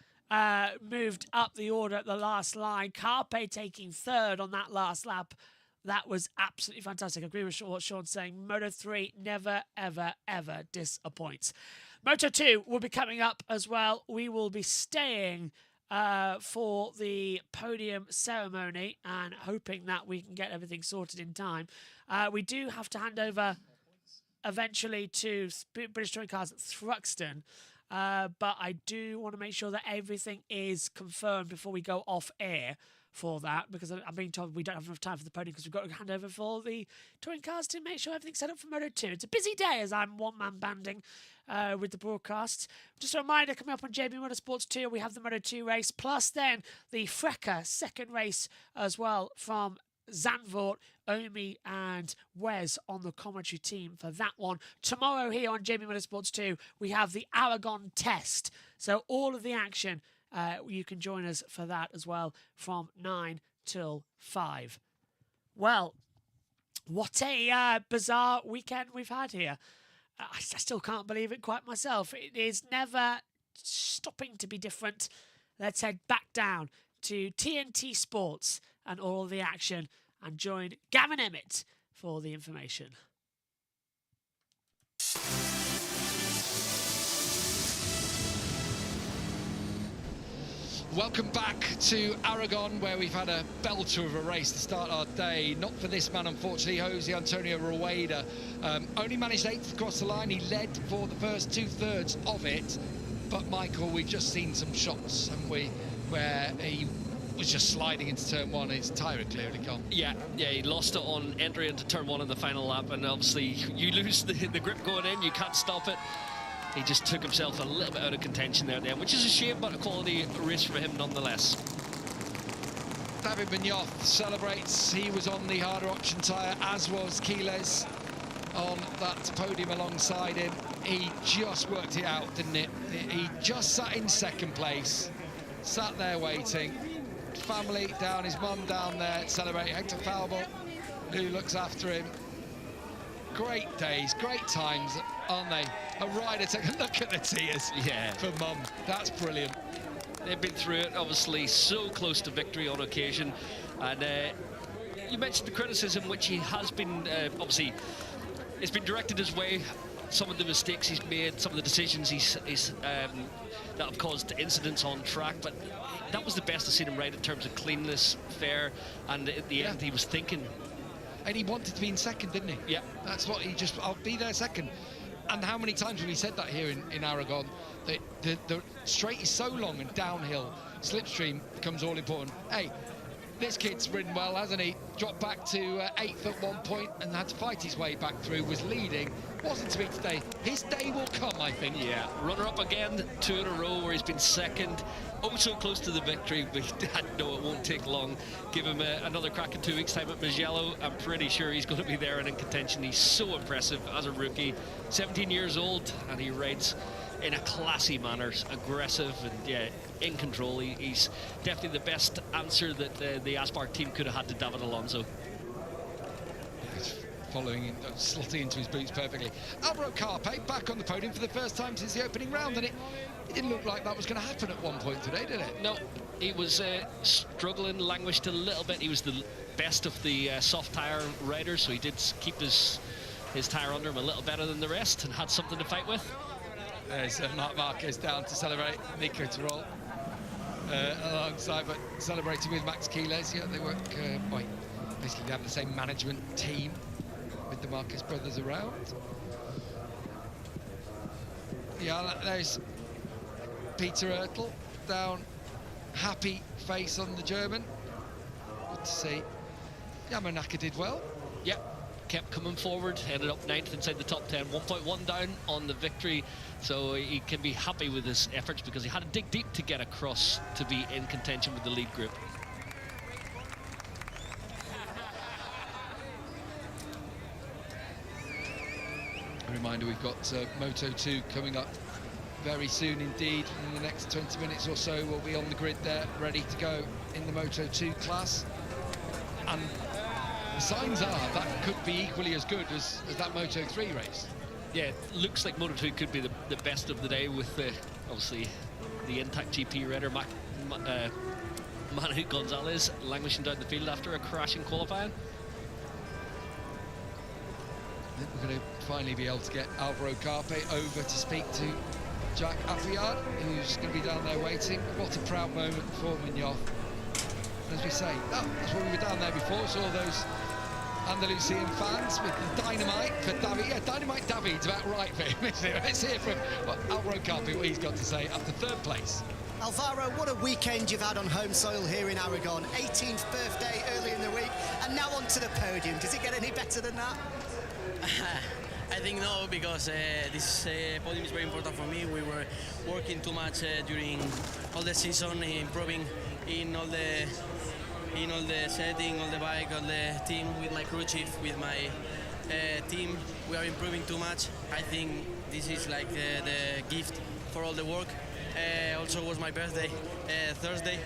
Speaker 1: Moved up the order at the last line. Carpe taking 3rd on that last lap. That was absolutely fantastic. I agree with what Sean's saying. Moto3 never, ever, ever disappoints. Moto2 will be coming up as well. We will be staying for the podium ceremony and hoping that we can get everything sorted in time. We do have to hand over eventually to British Touring Cars at Thruxton. But I do want to make sure that everything is confirmed before we go off air for that, because I'm being told we don't have enough time for the podium because we've got to hand over for the touring cars to make sure everything's set up for Moto2. It's a busy day as I'm one-man banding with the broadcasts. Just a reminder, coming up on JB Motorsports 2, we have the Moto2 race, plus then the Freca second race as well from Zandvoort, Omi and Wes on the commentary team for that one. Tomorrow here on JB Motorsports 2, we have the Aragon test. So all of the action, you can join us for that as well from 9 till 5. Well, what a bizarre weekend we've had here. I still can't believe it quite myself. It is never stopping to be different. Let's head back down to TNT Sports and all the action and join Gavin Emmett for the information.
Speaker 8: Welcome back to Aragon, where we've had a belter of a race to start our day. Not for this man, unfortunately, Jose Antonio Rueda. Only managed 8th across the line. He led for the first 2/3 of it. But, Michael, we've just seen some shots, haven't we, where he was just sliding into turn 1. His tyre had clearly gone.
Speaker 9: Yeah, he lost it on entry into turn 1 in the final lap, and obviously you lose the grip going in, you can't stop it. He just took himself a little bit out of contention there at the end, which is a shame, but a quality race for him nonetheless.
Speaker 8: David Munoz celebrates. He was on the harder option tyre, as was Quiles on that podium alongside him. He just worked it out, didn't it? He just sat in second place, sat there waiting. Family down, his mum down there celebrating. Hector Falbo, who looks after him. Great days, great times, aren't they? A rider, take a look at the tears for mum. That's brilliant.
Speaker 9: They've been through it, obviously, so close to victory on occasion. And you mentioned the criticism, which he has been, obviously, it's been directed his way. Some of the mistakes he's made, some of the decisions that have caused incidents on track, but that was the best I've seen him ride in terms of cleanness, fair, and at the end he was thinking.
Speaker 8: And he wanted to be in second, didn't he?
Speaker 9: Yeah.
Speaker 8: That's what he just, I'll be there second. And how many times have we said that here in Aragon? That the straight is so long and downhill, slipstream becomes all important. Hey, This kid's ridden well, hasn't he? Dropped back to 8th at one point and had to fight his way back through, was leading. Wasn't to be today. His day will come, I think.
Speaker 9: Yeah, runner-up again, 2 in a row where he's been second. Oh, so close to the victory, but no, it won't take long. Give him another crack in 2 weeks' time at Mugello. I'm pretty sure he's going to be there and in contention. He's so impressive as a rookie. 17 years old, and he rides in a classy manner, aggressive and yeah, in control. He's definitely the best answer that the Aspark team could have had to David Alonso.
Speaker 8: Following in, slotting into his boots perfectly. Alvaro Carpe back on the podium for the first time since the opening round, and it didn't look like that was going to happen at one point today, did it?
Speaker 9: No, he was struggling, languished a little bit. He was the best of the soft tyre riders, so he did keep his tyre under him a little better than the rest and had something to fight with.
Speaker 8: There's Marc Marquez down to celebrate. Nico Tirol alongside, but celebrating with Max Quiles. Yeah, they work, basically they have the same management team with the Marquez brothers around. Yeah, there's Peter Ertl down, happy face on the German. Good to see. Yamanaka did well.
Speaker 9: Yep. Kept coming forward, ended up 9th inside the top 10, 1.1 down on the victory, so he can be happy with his efforts because he had to dig deep to get across to be in contention with the lead group.
Speaker 8: A reminder, we've got Moto3 coming up very soon indeed. In the next 20 minutes or so, we'll be on the grid there, ready to go in the Moto2 class. And the signs are that could be equally as good as that Moto3 race.
Speaker 9: Yeah, it looks like Moto2 could be the best of the day with obviously the intact GP rider Manu Gonzalez languishing down the field after a crash in qualifying.
Speaker 8: I think we're going to finally be able to get Alvaro Carpe over to speak to Jack Appleyard, who's going to be down there waiting. What a proud moment for Munoz. As we say, that's when we were down there before, saw those Andalusian fans with the dynamite for David. Yeah, dynamite David's about right for him, isn't it? Let's hear from Alvaro Carpe, what he's got to say after 3rd place.
Speaker 10: Alvaro, what a weekend you've had on home soil here in Aragon. 18th birthday early in the week, and now onto the podium. Does it get any better than that?
Speaker 5: I think no, because this podium is very important for me. We were working too much during all the season, improving in all the setting, all the bike, all the team, with my crew chief, with my team. We are improving too much. I think this is like the gift for all the work. Also was my birthday Thursday.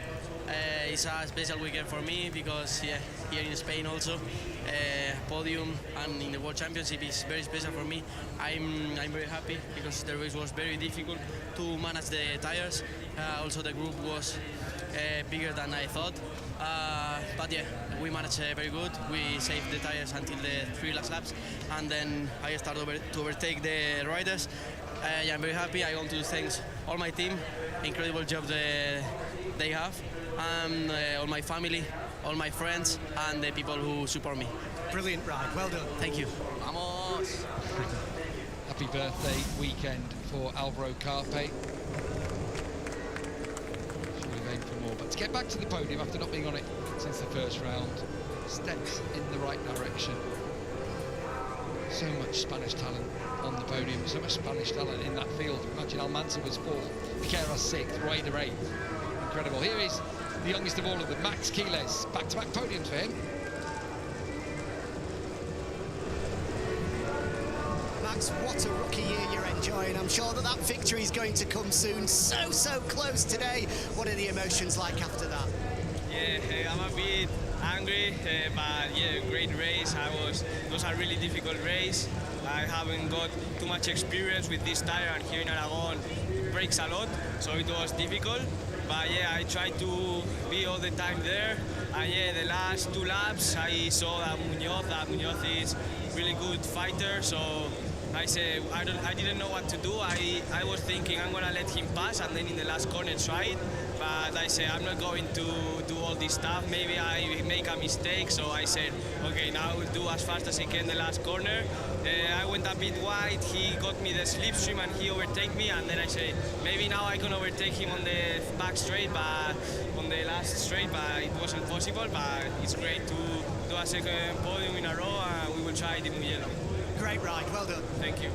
Speaker 5: It's a special weekend for me because here in Spain also podium and in the World Championship is very special for me. I'm very happy because the race was very difficult to manage the tires. Also the group was bigger than I thought. But yeah, we managed very good. We saved the tires until the 3 last laps, and then I started to overtake the riders. Yeah, I'm very happy. I want to thank all my team. Incredible job they have. And all my family, all my friends, and the people who support me.
Speaker 10: Brilliant ride, well done.
Speaker 5: Thank you. Vamos!
Speaker 8: Happy birthday weekend for Alvaro Carpe. Should we aim for more? But to get back to the podium after not being on it since the 1st round, steps in the right direction. So much Spanish talent on the podium, so much Spanish talent in that field. Imagine Almanza was 4th, Piqueras 6th, Rueda 8th. Incredible. Here is the youngest of all of them, Max Quiles. Back-to-back podiums for him.
Speaker 10: Max, what a rookie year you're enjoying. I'm sure that victory is going to come soon. So close today. What are the emotions like after that?
Speaker 11: Yeah, I'm a bit angry, but yeah, great race. It was a really difficult race. I haven't got too much experience with this tire, and here in Aragon it breaks a lot, so it was difficult. But yeah, I tried to be all the time there. And yeah, the last 2 laps, I saw that Munoz is really good fighter. So I said I didn't know what to do. I was thinking I'm gonna let him pass and then in the last corner try it. But I said I'm not going to do all this stuff. Maybe I make a mistake. So I said, okay, now I will do as fast as I can the last corner. I went a bit wide. He got me the slipstream and he overtake me. And then I said, maybe now I can overtake him on the back straight, but on the last straight. But it wasn't possible. But it's great to do a second podium in a row, and we will try it in Mugello.
Speaker 10: Great ride, well done.
Speaker 11: Thank you.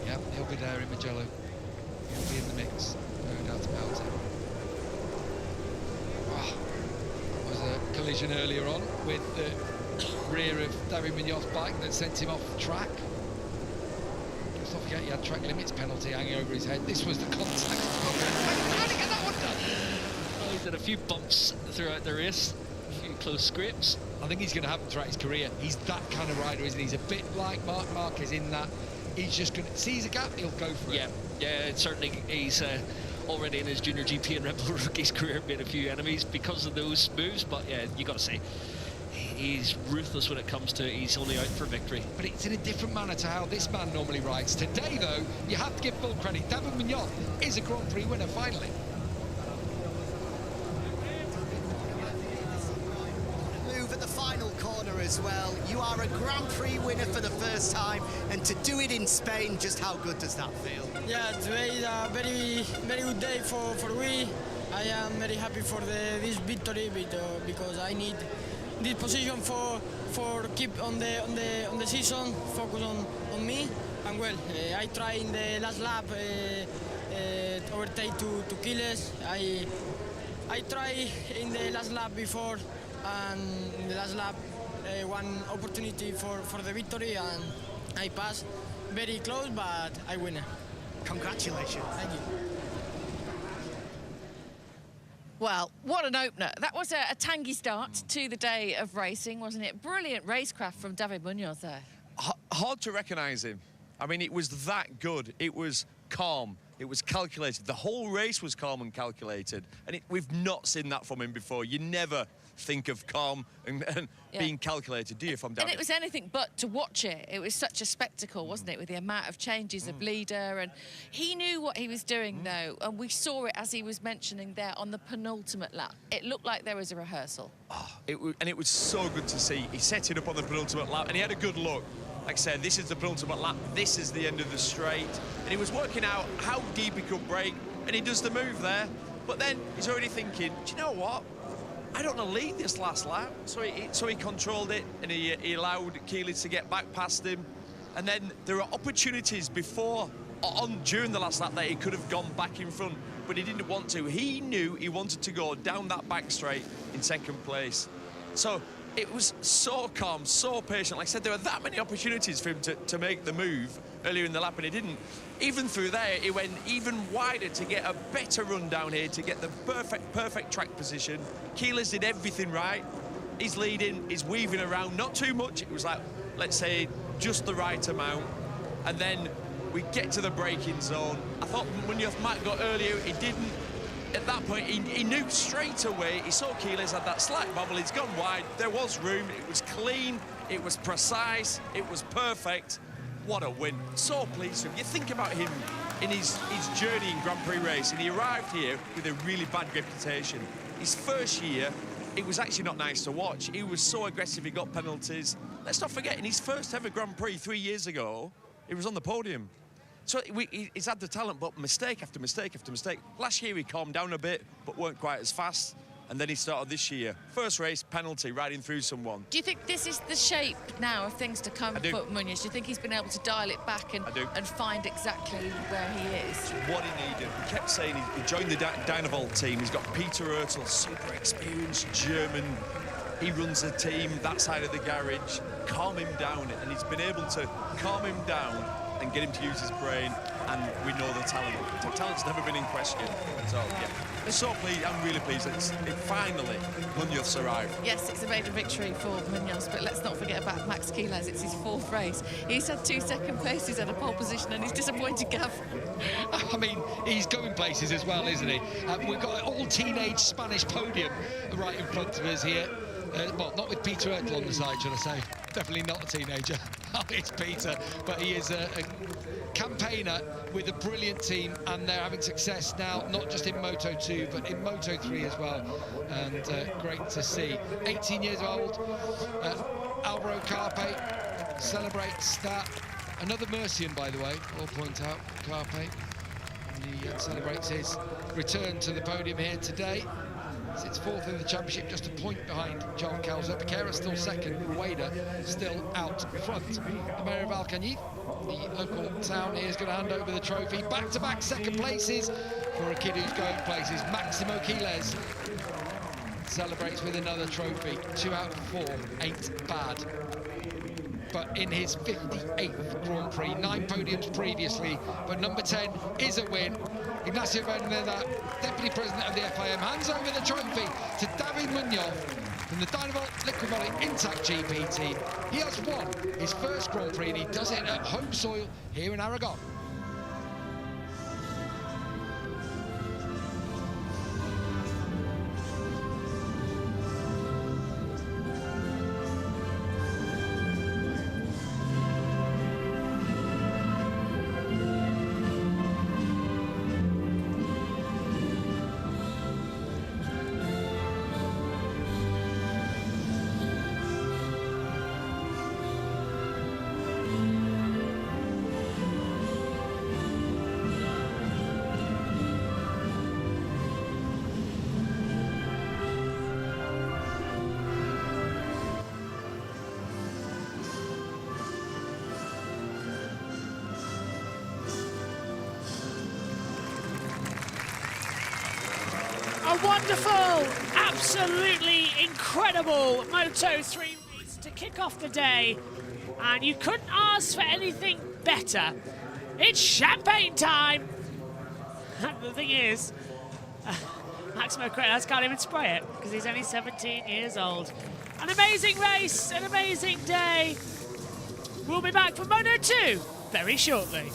Speaker 8: Yeah, he'll be there in Mugello. He'll be in the mix, no doubt about it. Oh, there was a collision earlier on with the rear of David Muñoz's bike that sent him off the track. Let's not forget he had track limits penalty hanging over his head. This was the contact. How did he get that one done?
Speaker 9: Well, he did a few bumps throughout the race, a few close scrapes.
Speaker 8: I think he's going to happen throughout his career. He's that kind of rider, isn't he? He's a bit like Marc Marquez in that he's just going to sees a gap, he'll go for it.
Speaker 9: Yeah, certainly he's already in his junior GP and Red Bull Rookies career made a few enemies because of those moves, but yeah, you got to say, he's ruthless when it comes to he's only out for victory.
Speaker 8: But it's in a different manner to how this man normally rides. Today, though, you have to give full credit. David Muñoz is a Grand Prix winner, finally.
Speaker 10: Move at the final corner as well. You are a Grand Prix winner for the first time, and to do it in Spain, just how good does that feel?
Speaker 12: Yeah, today is a very good day for we. I am very happy for this victory because I need this position for keep on the season, focus on me. And well, I try in the last lap overtake to Quiles. I try in the last lap before, and in the last lap one opportunity for the victory, and I passed very close, but I win it.
Speaker 10: Congratulations.
Speaker 12: Thank you.
Speaker 2: Well, what an opener. That was a tangy start to the day of racing, wasn't it? Brilliant racecraft from David Muñoz there.
Speaker 3: Hard to recognise him. I mean, it was that good. It was calm. It was calculated. The whole race was calm and calculated. And we've not seen that from him before. You never think of calm and being calculated, do you, from David?
Speaker 2: And it was anything but to watch it. It was such a spectacle, wasn't it, with the amount of changes of leader. And he knew what he was doing, though, and we saw it, as he was mentioning there, on the penultimate lap. It looked like there was a rehearsal.
Speaker 3: Oh, it was so good to see. He set it up on the penultimate lap, and he had a good look. Like I said, this is the penultimate lap, this is the end of the straight. And he was working out how deep he could brake, and he does the move there. But then he's already thinking, do you know what? I don't want to lead this last lap. So he controlled it, and he allowed Quiles to get back past him. And then there are opportunities during the last lap that he could have gone back in front, but he didn't want to. He knew he wanted to go down that back straight in second place. So it was so calm, so patient. Like I said, there were that many opportunities for him to make the move earlier in the lap, and he didn't. Even through there, he went even wider to get a better run down here, to get the perfect track position. Quiles did everything right. He's leading, he's weaving around, not too much. It was like, let's say, just the right amount. And then we get to the braking zone. I thought Muñoz might go earlier, he didn't. At that point, he knew straight away. He saw Quiles had that slight bubble. He's gone wide. There was room. It was clean. It was precise. It was perfect. What a win. So pleased with him. You think about him in his journey in Grand Prix racing. He arrived here with a really bad reputation. His first year, it was actually not nice to watch. He was so aggressive, he got penalties. Let's not forget, in his first ever Grand Prix 3 years ago, he was on the podium. So he's had the talent, but mistake after mistake after mistake. Last year he calmed down a bit, but weren't quite as fast. And then he started this year. First race, penalty, riding through someone.
Speaker 2: Do you think this is the shape now of things to come for Muñoz? Do you think he's been able to dial it back and find exactly where he is?
Speaker 3: It's what he needed. We kept saying he joined the Dynavolt team. He's got Peter Ertl, super experienced German. He runs the team, that side of the garage. Calm him down, and he's been able to calm him down and get him to use his brain, and we know the talent. The talent's never been in question. So, yeah. So pleased, I'm really pleased that it finally, Muñoz arrived.
Speaker 2: Yes, it's a major victory for Muñoz, but let's not forget about Max Quiles. It's his fourth race. He's had 2 second places at a pole position, and he's disappointed, Gav.
Speaker 8: I mean, he's going places as well, isn't he? We've got all teenage Spanish Podium right in front of us here. Well, not with Peter Ertl on the side, should I say. Definitely not a teenager. It's Peter, but he is campaigner with a brilliant team, and they're having success now, not just in Moto2, but in Moto3 as well. And great to see. 18 years old, Alvaro Carpe celebrates that. Another Mercian, by the way, I'll point out, Carpe. And he celebrates his return to the podium here today. Sits fourth in the championship, just a point behind John Kelso. Piquera still second, Wader still out front. The mayor of Alcañiz, the local town here, is going to hand over the trophy. Back-to-back second places for a kid who's going places. Maximo Quiles celebrates with another trophy. 2 out of 4 ain't bad. But in his 58th Grand Prix, 9 podiums previously, but number 10 is a win. Ignacio Berneda, Deputy President of the FIM, hands over the trophy to David Munoz from the Dynavolt Liquid Intact GP team. He has won his first Grand Prix, and he does it at home soil here in Aragon.
Speaker 1: A wonderful, absolutely incredible Moto3 race to kick off the day, and you couldn't ask for anything better. It's champagne time! The thing is, Maximo Quiles can't even spray it because he's only 17 years old. An amazing race, an amazing day. We'll be back for Moto2 very shortly.